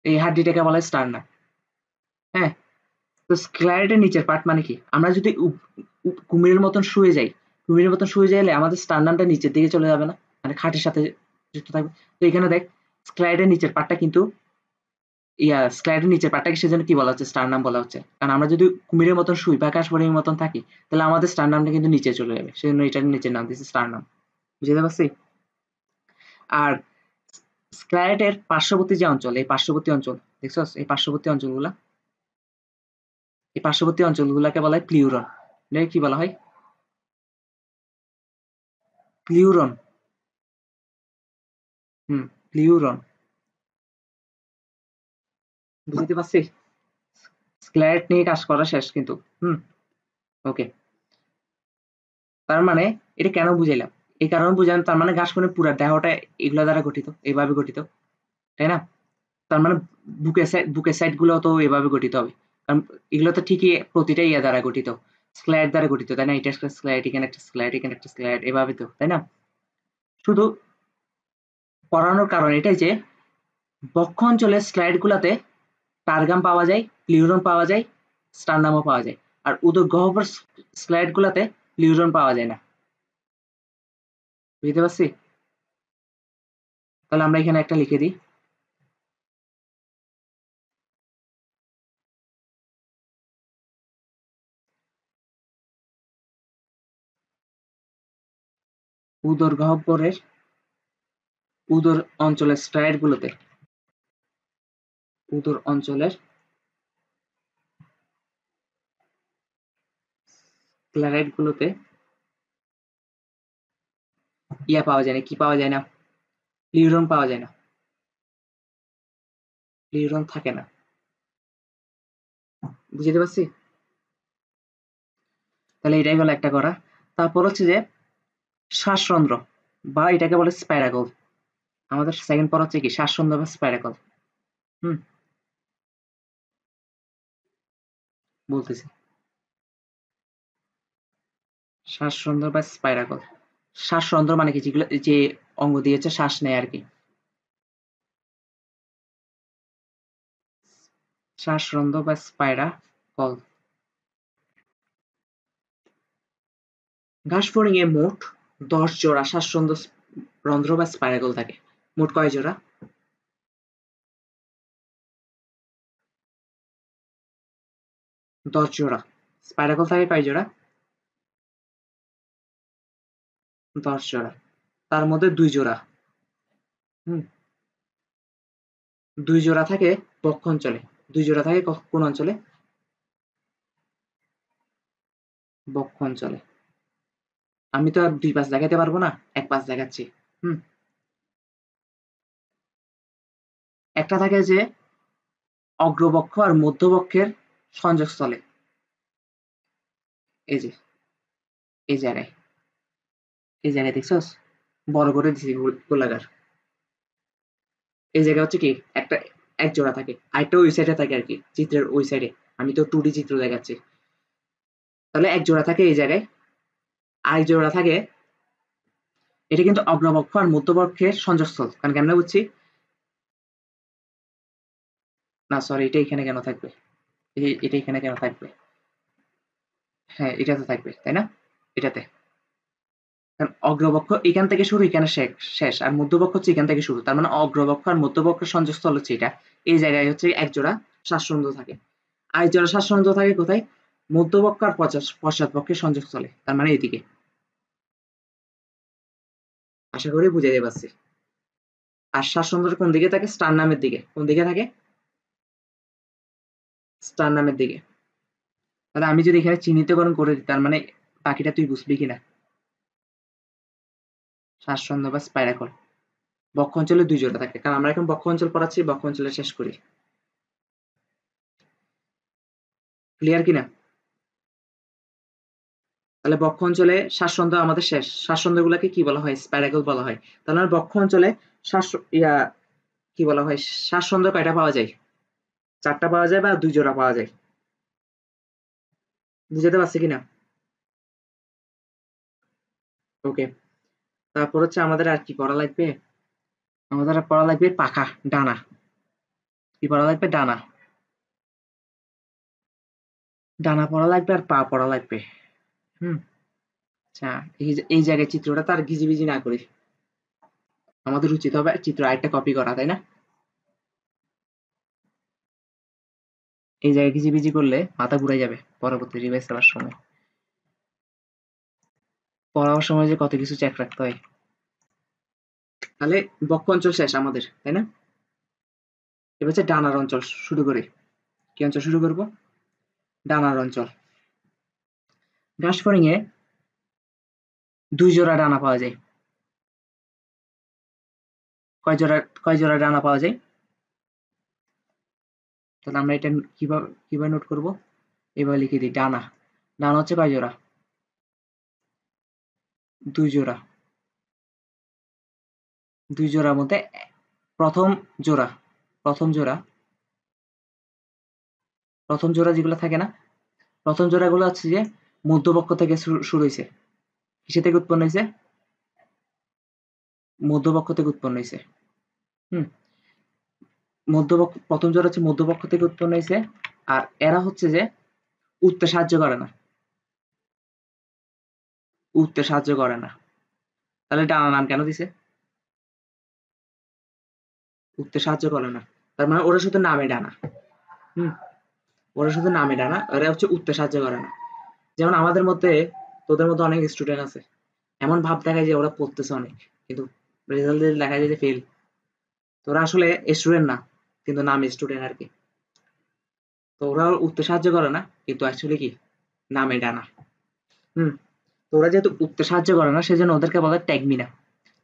এই হাড্ডিটাকে বলা হয় স্টারনাম। হ্যাঁ, তো স্ক্লেরাইডের নিচের পার্ট মানে কি? আমরা যদি কুমিরের মতন শুয়ে যাই, কুমিরের মতন শুয়ে যাইলে আমাদের স্টারনামটা নিচের দিকে চলে যাবে না? মানে খাটের সাথে যুক্ত থাকবে। তো এখানে দেখ, স্ক্লেরাইডের নিচের পার্টটা কিন্তু, স্ক্লেরাইডের নিচের পার্টটাকে সেজন্য কি বলা হচ্ছে? স্টারনাম বলা হচ্ছে। কারণ আমরা যদি কুমিরের মতন শুই বা কাঠফড়িংয়ের মতন থাকি, তাহলে আমাদের স্টারনামটা কিন্তু নিচে চলে যাবে, সেজন্য এটার নিচের নাম দিয়েছে স্টারনাম। বুঝতে পারছি? আর স্ক্লাইডের পার্শ্ববর্তী যে অঞ্চল, এই পার্শ্ববর্তী অঞ্চল দেখছস, এই পার্শ্ববর্তী অঞ্চলগুলা, এই পার্শ্ববর্তী অঞ্চলগুলাকে বলা হয় প্লিউরন। এটাকে কি বলা হয়? প্লিউরন। প্লিউরন। বুঝতে পারছি? স্ক্লাইড নিয়ে কাজ করা শেষ কিন্তু। ওকে। তার মানে এটা কেন বুঝাইলাম? এই কারণে বুঝালাম, তার মানে ঘাসফড়িং পুরা দেহটা এগুলা দ্বারা গঠিত, এইভাবে গঠিত, তাই না? তার মানে বুকের সাইড গুলো তো এভাবে গঠিত হবে, কারণ এগুলো তো ঠিকই প্রতিটা ইয়া দ্বারা গঠিত, স্ক্লাইড দ্বারা গঠিত, তাই না? এটা একটা স্ক্লাইড, এখানে একটা স্ক্লাইড, এখানে একটা স্ক্লাইড, এভাবে তো, তাই না? শুধু পড়ানোর কারণ এটাই যে বক্ষ অঞ্চলের স্লাইড গুলাতে টারগাম পাওয়া যায়, প্লিউরন পাওয়া যায়, স্টারনামও পাওয়া যায়, আর উদর গহ্বর স্লাইড গুলাতে প্লিউরন পাওয়া যায় না। বুঝতে পারছি? তাহলে আমরা এখানে একটা লিখে দিই, উদর গহ্বরের উদর অঞ্চলের স্লাইড গুলোতে, উদর অঞ্চলের স্লাইড গুলোতে ইয়া পাওয়া যায় না, কি পাওয়া যায় না? প্লিউরন পাওয়া যায় না, প্লিউরন থাকে না। বুঝতে পারছি? তাহলে এটাই হলো একটা করা। তারপর হচ্ছে যে শ্বাসরন্ধ্র, বা এটাকে বলে স্পাইরাকল। আমাদের সেকেন্ড পর হচ্ছে কি শ্বাসরন্ধ্র বা স্পাইরাকল। বলতেছি, শ্বাসরন্ধ্র বা স্পাইরাকল। শ্বাসরন্ধ্র মানে কি? যেগুলো যে অঙ্গ দিয়ে হচ্ছে শ্বাস নেয় আর কি। শ্বাসরন্ধ্র বা স্পাইরাকল। ঘাসফড়িং এ মোট 10 জোড়া শ্বাসরন্ধ্র রন্ধ্র বা স্পাইরাকল থাকে। মোট কয় জোড়া? 10 জোড়া। স্পাইরাকল থাকে কয় জোড়া? 10 জোড়া। তার মধ্যে 2 জোড়া, 2 জোড়া থাকে বক্ষ অঞ্চলে। 2 জোড়া থাকে কোন অঞ্চলে? বক্ষ অঞ্চলে। আমি তো আর 2 পাশ দেখাতে পারবো না, 1 পাশ দেখাচ্ছি। একটা থাকে যে অগ্রবক্ষ আর মধ্যবক্ষের সংযোগস্থলে, এই যে এই জায়গায়, এই জায়গায় দেখছস, বড় করে দিছি গোলাকার। এই জায়গায় হচ্ছে কি একটা এক জোড়া থাকে, আরেকটা ওই সাইডে থাকে আর কি, চিত্রের ওই সাইডে। আমি তো 2D চিত্র দেখাচ্ছি। তাহলে এক জোড়া থাকে এই জায়গায়, আরেক জোড়া থাকে, এটা কিন্তু অগ্রবক্ষ আর মধ্যবক্ষের সংযোগস্থল। কারণ কেমনে বুঝছি? না সরি, এটা এখানে কেন থাকবে? এটা এখানে কেন থাকবে? হ্যাঁ, এটাতে থাকবে, তাই না? এটাতে। কারণ অগ্রবক্ষ এখান থেকে শুরু, এখানে শেষ, আর মধ্যবক্ষ হচ্ছে এখান থেকে শুরু। তার মানে অগ্রবক্ষ আর মধ্যবক্ষের সংযোগস্থল হচ্ছে এটা। এই জায়গায় হচ্ছে এক জোড়া শ্বাসরন্ধ্র থাকে। আর এক জোড়া শ্বাসরন্ধ্র থাকে কোথায়? মধ্যবক্ষ আর পশ্চাৎপক্ষের সংযোগস্থলে, তার মানে এদিকে। আশা করি বুঝাইতে পারছি। আর শ্বাসরন্ধ্র কোন দিকে থাকে? স্টারনামের দিকে। কোন দিকে থাকে? স্টারনামের দিকে। তাহলে আমি যদি এখানে চিহ্নিতকরণ করে দিই, তার মানে বাকিটা তুই বুঝবি কিনা? শ্বাসরন্ধ্র বা স্পাইরাকল বক্ষ অঞ্চলে 2 জোড়া থাকে। কারণ আমরা এখন বক্ষ অঞ্চল পড়াচ্ছি, বক্ষ অঞ্চলে শেষ করি। ক্লিয়ার কিনা? তাহলে বক্ষ অঞ্চলে শ্বাসরন্ধ্র আমাদের শেষ। শ্বাসরন্ধ্র গুলাকে কি বলা হয়? স্পাইরাকল বলা হয়। তাহলে বক্ষ অঞ্চলে শ্বাস ইয়া কি বলা হয়? শ্বাসরন্ধ্র কয়টা পাওয়া যায়? 4টা পাওয়া যায় বা 2 জোড়া পাওয়া যায়। বুঝাতে পারছি কিনা? ওকে। তারপর হচ্ছে আমাদের আর কি পড়া লাগবে? আমাদের আর পড়া লাগবে পাখা, ডানা। কি পড়া লাগবে? ডানা। ডানা পড়া লাগবে আর পা পড়া লাগবে। আচ্ছা, এই জায়গায় চিত্রটা তার ঘিজিবিজি না করি। আমাদের উচিত হবে চিত্র আরেকটা কপি করা, তাই না? এই জায়গায় ঘিজিবিজি করলে মাথা ঘুরে যাবে পরবর্তী রিভাইজ করার সময়। পড়ার সময় যে কত কিছু চেক রাখতে হয়। তাহলে বক্ষ অঞ্চল শেষ আমাদের, তাই না? এবার হচ্ছে ডানার অঞ্চল শুরু করি। কি অঞ্চল শুরু করব? ডানার অঞ্চল। ঘাস ফড়িংয়ে 2 জোড়া ডানা পাওয়া যায়। কয় জোড়া ডানা পাওয়া যায়? তাহলে আমরা এটা কিভাবে নোট করব? এভাবে লিখে দিই, ডানা। ডানা হচ্ছে কয় জোড়া? 2 জোড়া। 2 জোড়ার মধ্যে প্রথম জোড়া প্রথম জোড়া প্রথম জোড়া যেগুলো থাকে না, প্রথম জোড়াগুলো হচ্ছে যে মধ্যবক্ষ থেকে শুরু হয়েছে। কিসে থেকে উৎপন্ন হয়েছে? মধ্যবক্ষ থেকে উৎপন্ন হয়েছে। হুম, প্রথম জোড়া হচ্ছে মধ্যবক্ষ থেকে উৎপন্ন হয়েছে। আর এরা হচ্ছে যে উঠতে সাহায্য করে না। উঠতে সাহায্য করে না। তাহলে ডানা নাম কেন দিছে? উঠতে সাহায্য করে না, তার মানে ওরা শুধু নামে ডানা। হুম, ওরা শুধু নামে ডানা, ওরা হচ্ছে উঠতে সাহায্য করে না। যেমন আমাদের মধ্যে, তোদের মধ্যে অনেক স্টুডেন্ট আছে, এমন ভাব দেখায় যে ওরা পড়তেছে অনেক, কিন্তু রেজাল্ট দেখা যায় যে ফেল। তোরা আসলে স্টুডেন্ট না, কিন্তু নামে স্টুডেন্ট আর কি। তো ওরা উঠতে সাহায্য করে না, কিন্তু অ্যাকচুয়ালি কি, নামে ডানা। হুম, তো ওরা যেহেতু উঠতে সাহায্য করে না, সেজন্য ওদেরকে বলা হয় ট্যাগমিনা।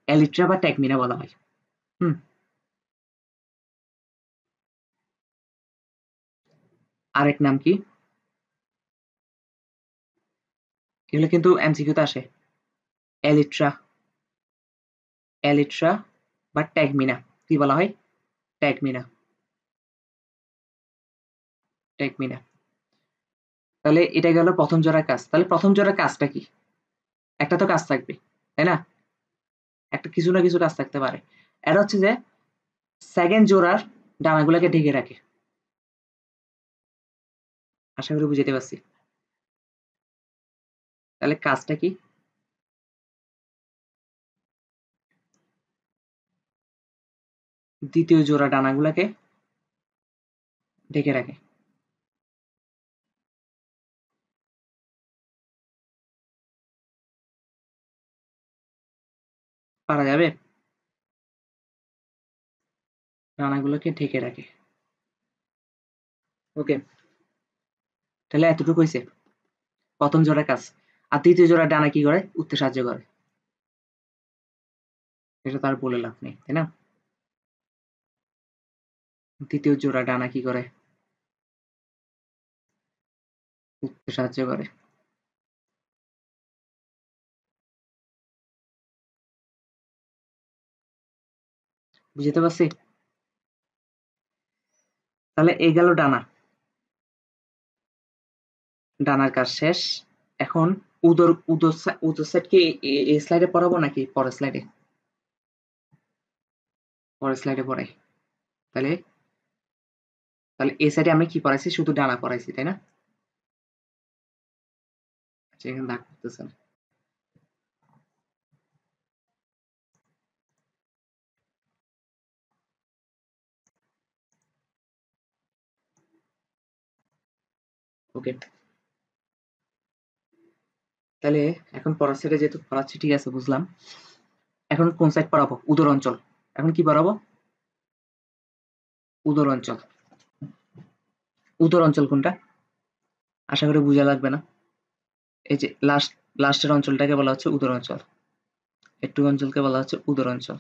এলিট্রা বা ট্যাগমিনা বলা হয়। হুম, আরেক নাম কি? এগুলো কিন্তু এমসিকিউতে আসে। এলিট্রা এলিট্রা বা ট্যাগমিনা। কি বলা হয়? ট্যাগমিনা। ট্যাগমিনা। তাহলে এটা গেল প্রথম জোড়ার কাজ। তাহলে প্রথম জোড়ার কাজটা কি? একটা তো কাজ থাকবে, তাই না? একটা কিছু না কিছু কাজ থাকতে পারে। এটা হচ্ছে যে সেকেন্ড জোড়ার ডানাগুলোকে ঢেকে রাখে। আশা করি বুঝতে পারছি। তাহলে কাজটা কি? দ্বিতীয় জোড়া ডানাগুলোকে ঢেকে রাখে। পারা যাবে? ডানাগুলোকে ঢেকে রাখে। ওকে, তাহলে এতটুকু হয়েছে প্রথম জোড়ার কাজ। আর দ্বিতীয় জোড়া ডানা কি করে? উঠতে সাহায্য করে। এটা তো আর বলে লাভ নেই, তাই না? দ্বিতীয় জোড়া ডানা কি করে? উঠতে সাহায্য করে। বুঝতে পারছি? তাহলে এই গেল ডানা। ডানার কাজ শেষ। এখন উদর সাইড কি এই স্লাইডে পড়াবো নাকি পরের স্লাইডে? পরের স্লাইডে পড়াই। তাহলে তাহলে এই সাইডে আমি কি পড়াইছি? শুধু ডানা পড়াইছি, তাই না? আচ্ছা, এখানে দাগ করতেছে না। ওকে, তাহলে এখন পরের সাইডে যেহেতু পড়াচ্ছি, ঠিক আছে, বুঝলাম। এখন কোন সাইড পড়াবো? উদর অঞ্চল। এখন কি পড়াবো? উদর অঞ্চল। উদর অঞ্চল কোনটা? আশা করি বোঝা লাগবে না। এই যে লাস্টের অঞ্চলটাকে বলা হচ্ছে উদর অঞ্চল। একটু অঞ্চলকে বলা হচ্ছে উদর অঞ্চল।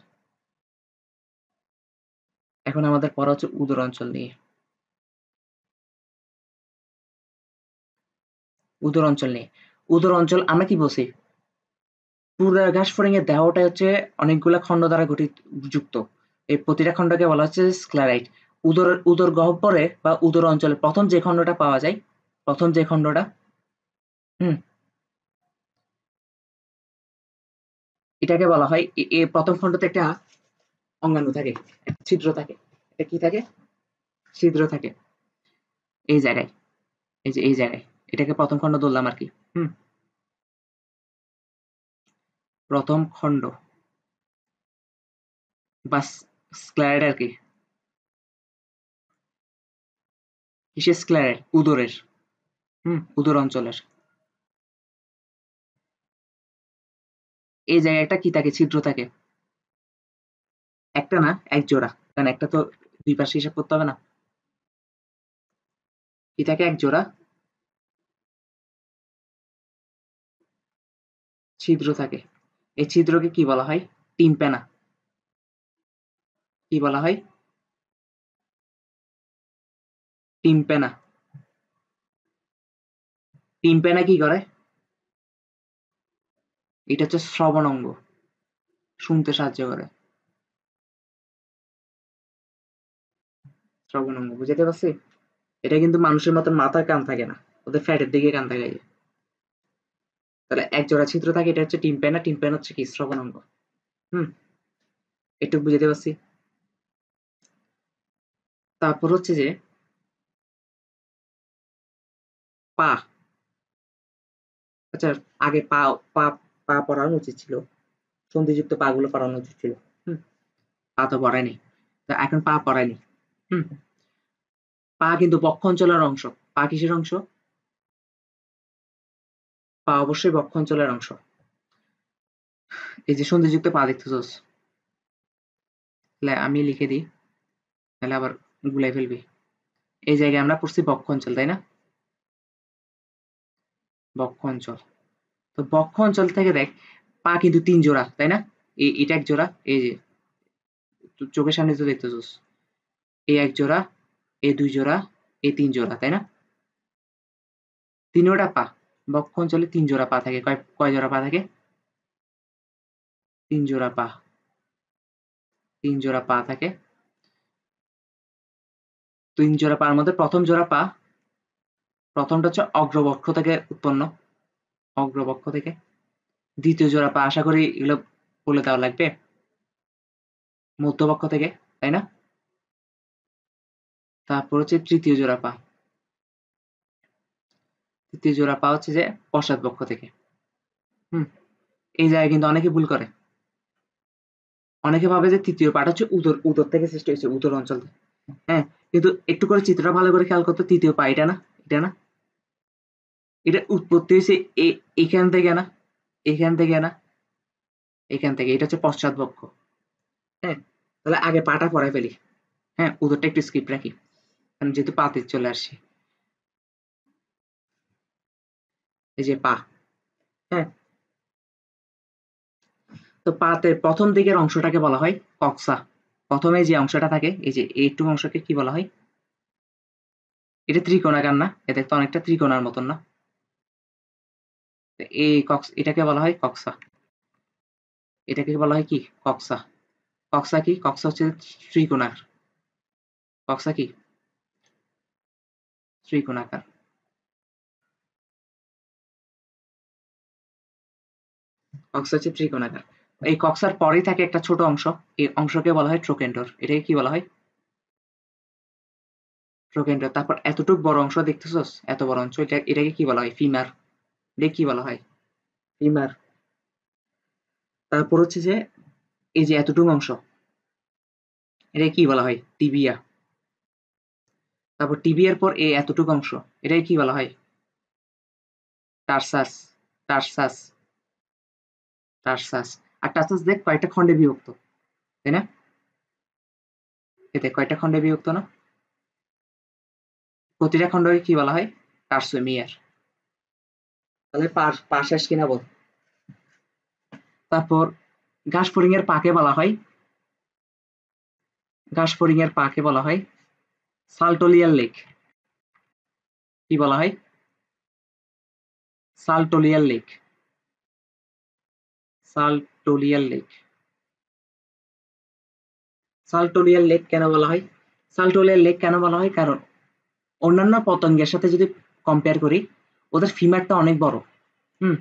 এখন আমাদের পড়া হচ্ছে উদর অঞ্চল নিয়ে। উদর অঞ্চল নিয়ে। উদর অঞ্চল আমরা কি বলছি? পুরো ঘাস ফড়িং এর দেহটাই হচ্ছে অনেকগুলা খন্ড দ্বারা গঠিত, যুক্ত। এই প্রতিটা খণ্ডকে বলা হচ্ছে স্ক্লেরাইট। উদর গহ্বরে বা উদর অঞ্চলে প্রথম যে খণ্ডটা পাওয়া যায়, প্রথম যে খণ্ডটা, হুম, এটাকে বলা হয়, প্রথম খণ্ডতে একটা অঙ্গাণু থাকে, একটা ছিদ্র থাকে। এটা কি থাকে? ছিদ্র থাকে এই জায়গায়, এই যে এই জায়গায়। এটাকে প্রথম খণ্ড ধরলাম আর কি। হুম, প্রথম খণ্ড বা স্ক্লেরাইড আর কি। কিসের স্ক্লেরাইড? উদরের। হুম, উদর অঞ্চলের। এই জায়গায় একটা কি থাকে? ছিদ্র থাকে। একটা না, এক জোড়া, কারণ একটা তো দুই পাশে হিসাব করতে হবে না। কি থাকে? এক জোড়া ছিদ্র থাকে। এই ছিদ্রকে কি বলা হয়? টিম্প্যানা। কি বলা হয়? টিম্প্যানা। টিম্প্যানা কি করে? এটা হচ্ছে শ্রবণ অঙ্গ, শুনতে সাহায্য করে। শ্রবণ অঙ্গ বুঝাতে পারছি? এটা কিন্তু মানুষের মতন মাথার কান থাকে না, ওদের ফ্যাটের দিকে কান থাকে। তাহলে এক জোড়া ছিদ্র থাকে, এটা হচ্ছে টিম্প্যানা। টিম্প্যানা হচ্ছে কি? শ্রবণ অঙ্গ। হুম, একটু বুঝাতে পারছি। তারপর হচ্ছে যে পা। আচ্ছা, আগে পা পা পা পড়ানো উচিত ছিল, সন্ধিযুক্ত পা গুলো পড়ানো উচিত ছিল। হুম, পা তো পড়ায়নি, তো এখন পা পড়ায়নি। হুম, পা কিন্তু বক্ষ অঞ্চলের অংশ। পা কিসের অংশ? পা অবশ্যই বক্ষ অঞ্চলের অংশ। এই যে সন্ধিযুক্ত পা দেখতেছস, আমি লিখে দিই, তাহলে আবার গুলাই ফেলবি। এই জায়গায় আমরা পড়ছি বক্ষ অঞ্চল, তাই না? বক্ষ অঞ্চল। তো বক্ষ অঞ্চল থেকে দেখ, পা কিন্তু তিন জোড়া, তাই না? এটা এক জোড়া, এই যে চোখের সামনে তো দেখতেছস, এই এক জোড়া, এই দুই জোড়া, এই তিন জোড়া, তাই না? তিনোটা পা। বক্ষ অঞ্চলে তিন জোড়া পা থাকে। কয় কয় জোড়া পা থাকে? তিন জোড়া পা। তিন জোড়া পা থাকে। তিন জোড়া পার মধ্যে প্রথম জোড়া পা, প্রথমটা হচ্ছে অগ্রবক্ষ থেকে উৎপন্ন, অগ্রবক্ষ থেকে। দ্বিতীয় জোড়া পা আশা করি এগুলো বলে দেওয়া লাগবে, মধ্যবক্ষ থেকে, তাই না? তারপর হচ্ছে তৃতীয় জোড়া পা। তৃতীয় জোড়া পা হচ্ছে যে পশ্চাৎ বক্ষ থেকে। হুম, এই জায়গায় কিন্তু অনেকে ভুল করে। অনেকে ভাবে যে তৃতীয় পাটা হচ্ছে উদর, উদর থেকে সৃষ্টি হয়েছে, উদর অঞ্চল থেকে। হ্যাঁ, কিন্তু একটু করে চিত্রটা ভালো করে খেয়াল করতো, তৃতীয় পা এটা না, এটা না, এটা উৎপত্তি হয়েছে এখান থেকে না, এখান থেকে না, এখান থেকে। এটা হচ্ছে পশ্চাৎ বক্ষ। হ্যাঁ, তাহলে আগে পাটা পড়ায় ফেলি। হ্যাঁ, উদরটা একটু স্কিপ রাখি, কারণ যেহেতু পাতে চলে আসছি। এই যে পা। হ্যাঁ, তো পাতে প্রথম দিকের অংশটাকে বলা হয় কক্সা। প্রথমে যে অংশটা থাকে, এই যে এইটুকু অংশকে কি বলা হয়? এটা ত্রিকোণাকার না? এটা দেখতে অনেকটা ত্রিকোণার মতন না? এই কক্স, এটাকে বলা হয় কক্সা। এটাকে বলা হয় কি? কক্সা। কক্সা কি? কক্সা হচ্ছে ত্রিকোণার। কক্সা কি? ত্রিকোণাকার। কক্সা হচ্ছে ত্রিকোণাকার। এই কক্সার পরেই থাকে একটা ছোট অংশ, এই অংশকে বলা হয় ট্রোকেন্ডর। এটাকে কি বলা হয়? ট্রোকেন্ডর। তারপর এতটুক বড় অংশ দেখতেছস, এত বড় অংশ, এটাকে কি বলা হয়? ফিমার। এটাকে কি বলা হয়? ফিমার। তারপর হচ্ছে যে এই যে এতটুকু অংশ, এটাকে কি বলা হয়? টিবিয়া। তারপর টিবিয়ার পর এই এতটুকু অংশ, এটাকে কি বলা হয়? টার্সাস। টার্সাস। টার্সাস। আর টার্সাস দেখ কয়টা খণ্ডে বিভক্ত, তাই না? এতে কয়টা খণ্ডে বিভক্ত না? প্রতিটা খণ্ডকে কি বলা হয়? টার্সোমিয়ার। তাহলে পা শেষ কিনা বল। তারপর ঘাস ফড়িং এর পাকে বলা হয়, ঘাস ফড়িং এর পাকে বলা হয় সালটোলিয়াল লেক। কি বলা হয়? সালটোলিয়াল লেক। সালটোলিয়াল লেক। সালটোলিয়াল লেক কেন বলা হয়? সালটোলিয়াল লেক কেন বলা হয়? কারণ অন্যান্য পতঙ্গের সাথে যদি কম্পেয়ার করি, ওদের ফিমারটা অনেক বড়। হুম,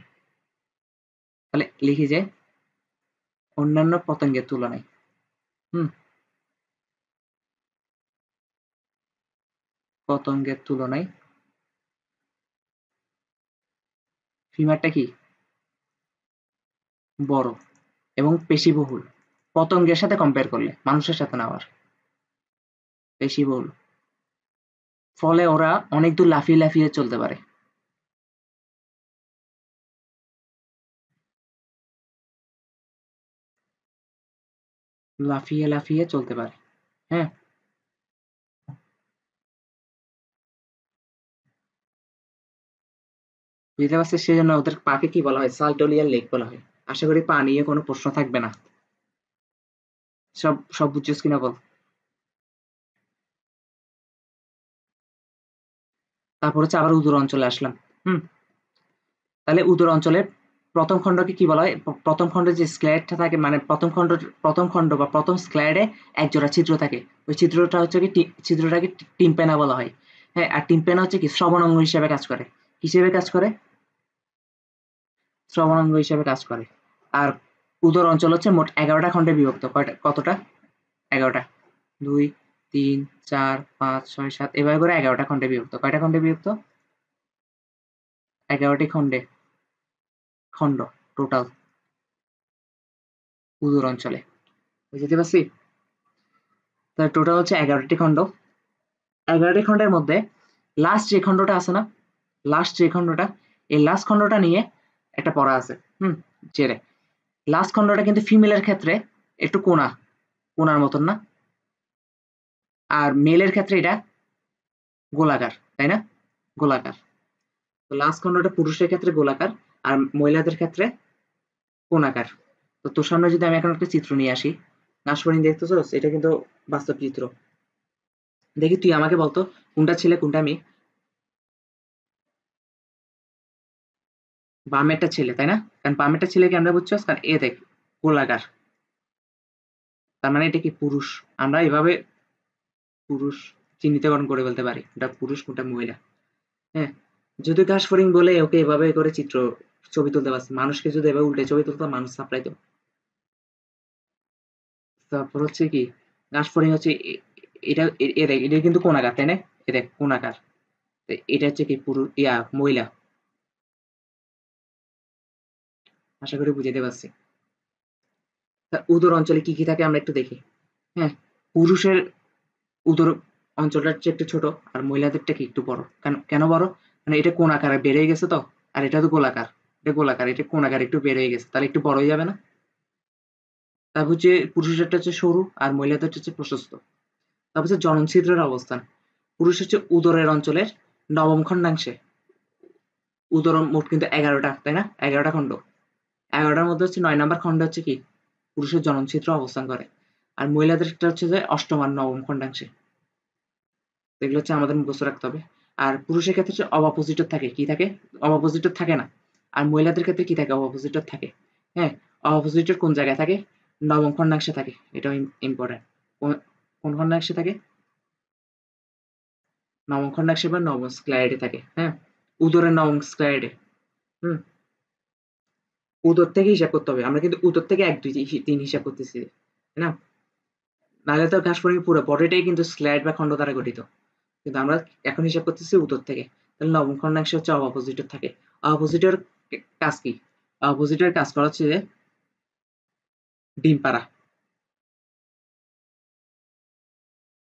তাহলে লিখি যে অন্যান্য পতঙ্গের তুলনায়। হুম, পতঙ্গের তুলনায় ফিমারটা কি? বড় এবং পেশিবহুল। পতঙ্গের সাথে কম্পেয়ার করলে, মানুষের সাথে না, আবার পেশিবহুল। ফলে ওরা অনেক দূর লাফিয়ে লাফিয়ে চলতে পারে। লাফিয়ে লাফিয়ে চলতে পারে। হ্যাঁ, বুঝতে পারছিস, সেই জন্য ওদের পাকে কি বলা হয়, সালটোলিয়ান লেক বলা হয়। আশা করি পা নিয়ে কোনো প্রশ্ন থাকবে না। সব সব বুঝছিস কিনা বল। তারপর হচ্ছে আবার উদর অঞ্চলে আসলাম। হুম, তাহলে উদর অঞ্চলের প্রথম খণ্ডকে কি বলা হয়, প্রথম খণ্ডে যে স্ক্লেডটা থাকে, মানে প্রথম খণ্ড বা প্রথম স্ক্লেডে এক জোড়া ছিদ্র থাকে। ওই ছিদ্রটা হচ্ছে কি ছিদ্রটাকে টিম্পেনা বলা হয়। হ্যাঁ, আর টিম্পেনা হচ্ছে কি শ্রবণাঙ্গ হিসেবে কাজ করে। হিসেবে কাজ করে, শ্রবণাঙ্গ হিসেবে কাজ করে। আর উদর অঞ্চল হচ্ছে মোট 11টা খণ্ডে বিভক্ত। কতটা? 11টা। 2, 3, 4, 5, 6, 7 এভাবে করে 11টা খণ্ডে বিভক্ত। কয়টা খণ্ডে বিভক্ত? 11টি খণ্ড টোটাল উদর অঞ্চলে। বুঝতে পারছি? তাহলে টোটাল হচ্ছে 11টি খণ্ড। 11টি খণ্ডের মধ্যে লাস্ট যে খণ্ডটা আছে না, লাস্ট যে খণ্ডটা, এই লাস্ট খণ্ডটা নিয়ে একটা পড়া আছে। জেরে লাস্ট খণ্ডটা কিন্তু ফিমেলের ক্ষেত্রে একটু কোনার মতন না, আর মেলের ক্ষেত্রে এটা গোলাকার, তাই না? গোলাকার। তো লাস্ট খণ্ডটা পুরুষের ক্ষেত্রে গোলাকার, আর মহিলাদের ক্ষেত্রে কোণাকার। তো তোর সামনে যদি আমি এখন একটা চিত্র নিয়ে আসি, নাশপানি দেখতেছস, এটা কিন্তু বাস্তব চিত্র। দেখি তুই আমাকে বলতো কোনটা ছেলে কোনটা মেয়ে। বামেরটা ছেলে, তাই না? কারণ বামেরটা ছেলেকে আমরা বুঝছস, কারণ এ দেখ গোলাকার, তার মানে এটা কি পুরুষ। আমরা এভাবে পুরুষ চিহ্নিতকরণ করে বলতে পারি কোনটা পুরুষ কোনটা মহিলা। হ্যাঁ, যদি ঘাস ফড়িং বলে ওকে এভাবে করে ছবি তুলতে পারছে, মানুষকে যদি এভাবে উল্টে ছবি তুলতো মানুষ সাপ্লাই। তারপর হচ্ছে কি, ঘাস ফড়িং হচ্ছে এটা দেখ, এটা কিন্তু কোণাকার, তাই না? এ দেখ কোণাকার। এটা হচ্ছে কি পুরুষ, মহিলা। আশা করি বুঝাতে পারছি। তা উদর অঞ্চলে কি কি থাকে আমরা একটু দেখি। হ্যাঁ, পুরুষের উদর অঞ্চলটা হচ্ছে একটু ছোট, আর মহিলাদেরটা কি একটু বড়। কেন কেন বড়? মানে এটা কোণ আকারে বেড়ে গেছে তো, আর এটা তো গোলাকার। এটা গোলাকার, এটা কোণ আকারে একটু বেড়ে গেছে, তাহলে একটু বড় হয়ে যাবে না? তারপর হচ্ছে পুরুষেরটা হচ্ছে সরু, আর মহিলাদের হচ্ছে প্রশস্ত। তারপর হচ্ছে জননছিদ্রের অবস্থান। পুরুষ হচ্ছে উদরের অঞ্চলের নবম খণ্ডাংশে। উদর মোট কিন্তু 11টা, তাই না? 11টা খণ্ড। 11টার মধ্যে হচ্ছে 9 নাম্বার খণ্ডে হচ্ছে কি পুরুষের জননছিদ্র অবস্থান করে, আর মহিলাদেরটা হচ্ছে যে অষ্টম আর নবম খণ্ডাংশে। এগুলো হচ্ছে আমাদের মুখস্থ রাখতে হবে। আর পুরুষের ক্ষেত্রে হচ্ছে অবাপোজিটর থাকে, কি থাকে? অবাপোজিটর থাকে না। আর মহিলাদের ক্ষেত্রে কি থাকে? অবাপোজিটর থাকে। হ্যাঁ, অবাপোজিটর কোন জায়গায় থাকে? নবম খণ্ডাংশে থাকে। এটাও ইম্পর্টেন্ট। কোন কোন খণ্ডাংশে থাকে? নবম খণ্ডাংশে বা নবম স্ক্লাইডে থাকে। হ্যাঁ, উদরের নবম স্ক্লাইডে। হুম, উদর থেকে হিসাব করতে হবে। আমরা কিন্তু উদর থেকে 1, 2, 3 হিসাব করতেছি, তাই না? নাহলে তো ঘাস ফড়িং পুরো বডিটাই কিন্তু স্ল্যাড বা খণ্ড দ্বারা গঠিত। কিন্তু আমরা এখন হিসাব করতেছি উত্তর থেকে। তাহলে নবম খণ্ডাংশে হচ্ছে অপোজিটর থাকে। অপোজিটর কাজ কি? অপোজিটের কাজ করা হচ্ছে যে ডিম পাড়া।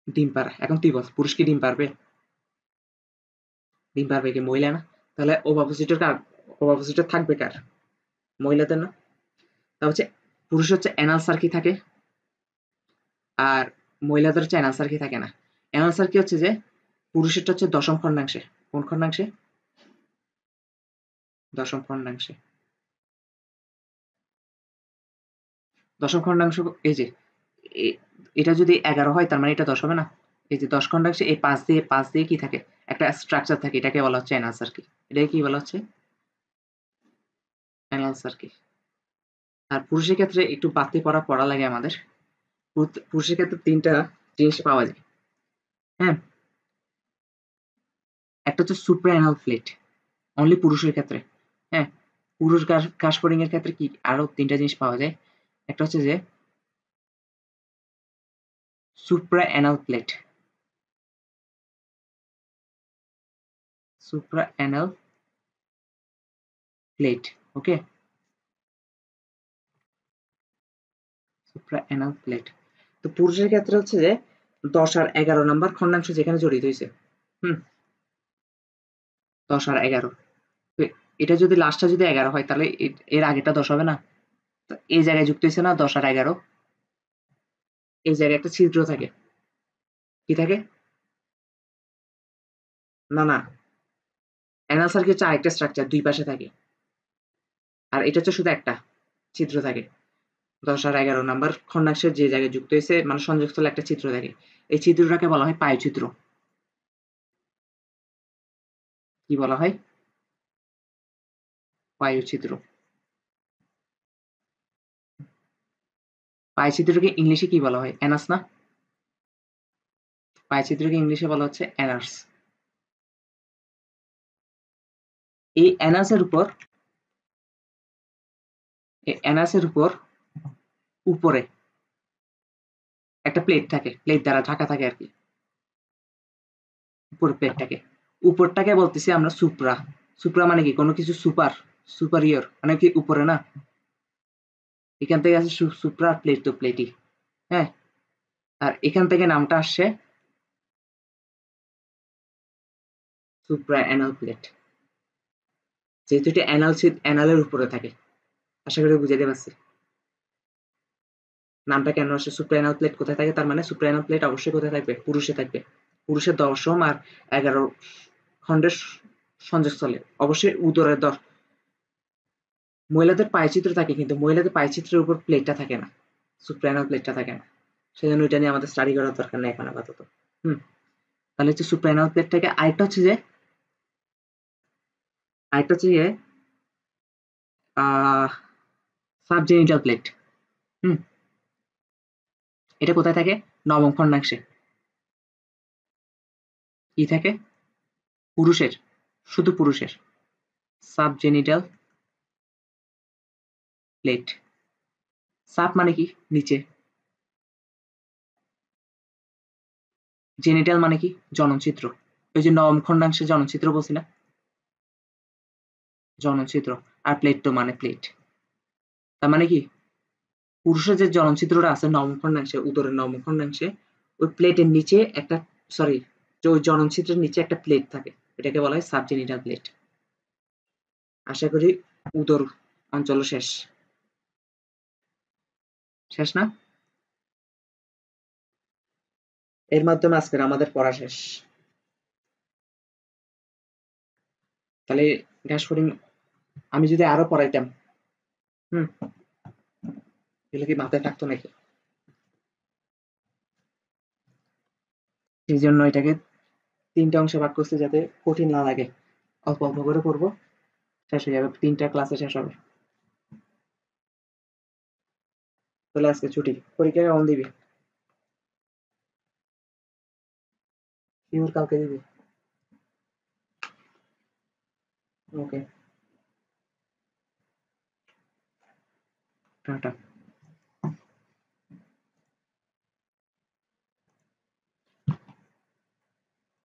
ডিম পাড়া। এখন তুই বল, পুরুষ কি ডিম পারবে? ডিম পারবে কি? মহিলা না। তাহলে অপোজিটর থাকবে কার? মহিলাদের না। তা হচ্ছে পুরুষ হচ্ছে অ্যানাল সার্কি থাকে, আর মহিলাদের হচ্ছে অ্যানাল সার্কি থাকে না। অ্যানাল সার্কি হচ্ছে যে পুরুষেরটা হচ্ছে দশম খণ্ডাংশে। কোন খণ্ডাংশে? দশম খণ্ডাংশে। দশম খণ্ডাংশ। এই যে এটা যদি 11 হয় তার মানে এটা 10 হবে না? এই যে 10 খণ্ডাংশে এই পাঁচ দিয়ে কি থাকে? একটা স্ট্রাকচার থাকে, এটাকে বলা হচ্ছে অ্যানাল সার্কি। এটাকে কি বলা হচ্ছে? অ্যানাল সার্কি। আর পুরুষের ক্ষেত্রে একটু বাড়তি পড়া লাগে আমাদের। পুরুষের ক্ষেত্রে 3টা জিনিস পাওয়া যায়। হ্যাঁ, একটা হচ্ছে সুপ্রা অ্যানাল প্লেট, অনলি পুরুষের ক্ষেত্রে। হ্যাঁ, পুরুষ ঘাস ফড়িং এর ক্ষেত্রে কি আরো 3টা জিনিস পাওয়া যায়। একটা হচ্ছে যে supra anal plate, supra anal plate. Okay, supra anal plate. তো পুরুষের ক্ষেত্রে হচ্ছে যে 10 আর 11 নাম্বার খণ্ডাংশ যেখানে জড়িত হয়েছে। হুম, 10 আর 11। এটা যদি লাস্টটা যদি 11 হয় তাহলে এর আগেটা 10 হবে না? তো এই জায়গায় যুক্ত হয়েছে না 10 আর 11? এই জায়গায় একটা ছিদ্র থাকে, কি থাকে? না না, অ্যানাল সার্কিট হচ্ছে আরেকটা স্ট্রাকচার, দুই পাশে থাকে, আর এটা হচ্ছে শুধু একটা ছিদ্র থাকে। 10 আর 11 নাম্বার খন্ডাংশের যে জায়গায় যুক্ত হয়েছে মানে সংযোগস্থলে একটা ছিদ্র থাকে, এই ছিদ্রটাকে বলা হয় পায়ুছিদ্র। কি বলা হয়? পায়ুছিদ্র। পায়ুছিদ্রকে ইংলিশে কি বলা হয়? অ্যানাস না? পায়ুছিদ্রকে ইংলিশে বলা হচ্ছে অ্যানাস। এই অ্যানাসের উপর উপরে একটা প্লেট থাকে, প্লেট দ্বারা ঢাকা থাকে আর কি, উপরে প্লেটটাকে, উপরটাকে বলতেছি আমরা সুপ্রা। সুপ্রা মানে কি? কোনো কিছু সুপার, সুপারিয়র মানে কি উপরে না, এখান থেকে আছে সুপ্রা, প্লেট তো প্লেটই, হ্যাঁ। আর এখান থেকে নামটা আসছে সুপ্রা অ্যানাল প্লেট, যেহেতু এটা অ্যানালের উপরে থাকে। আশা করি বুঝাতে পারছি নামটা কেন আসে। সুপ্রাঅ্যানাল প্লেট কোথায় থাকে? তার মানে সুপ্রাঅ্যানাল প্লেট অবশ্যই কোথায় থাকবে? পুরুষে থাকবে। পুরুষের 10ম আর 11 খণ্ডের সংযোগস্থলে, অবশ্যই উদরের মহিলাদের পায়চিত্র থাকে, কিন্তু মহিলাদের পায়চিত্রের উপর প্লেটটা থাকে না, সুপ্রাঅ্যানাল প্লেটটা থাকে না। সেজন্য এটা নিয়ে আমাদের স্টাডি করার দরকার নেই এখন আপাতত। হুম, তাহলে হচ্ছে সুপ্রাঅ্যানাল প্লেট থেকে আরেকটা হচ্ছে যে সাবজেনিটাল প্লেট। হুম, এটা কোথায় থাকে? নবম খণ্ডাংশে। কি থাকে? পুরুষের, শুধু পুরুষের সাবজেনিটাল প্লেট। সাব মানে কি? নিচে। জেনিটাল মানে কি? জননছিদ্র। ওই যে নবম খণ্ডাংশে জননছিদ্র বলছি না, জননছিদ্র। আর প্লেট তো মানে প্লেট। তার মানে কি? পুরুষের যে জননছিদ্রটা আছে নবম খণ্ডাংশে, উদরের নবম খণ্ডাংশে, ওই প্লেটের নিচে একটা, সরি, ওই জননছিদ্রের নিচে একটা প্লেট থাকে, এটাকে বলা হয় সাবজেনিটাল প্লেট। আশা করি উদর অঞ্চল শেষ, শেষ না? এর মাধ্যমে আজকের আমাদের পড়া শেষ। তাহলে ঘাস ফড়িং আমি যদি আরো পড়াইতাম, হুম, এগুলো কি মাথায় থাকতো নাকি? সেই জন্য এটাকে 3টে অংশে ভাগ করছি, যাতে কঠিন না লাগে। অল্প অল্প করে পড়বো, শেষ হয়ে যাবে, 3টা ক্লাসে শেষ হবে। তাহলে আজকে ছুটি। পরীক্ষা কখন দিবি? শিওর কালকে দিবি? ওকে, টাটা।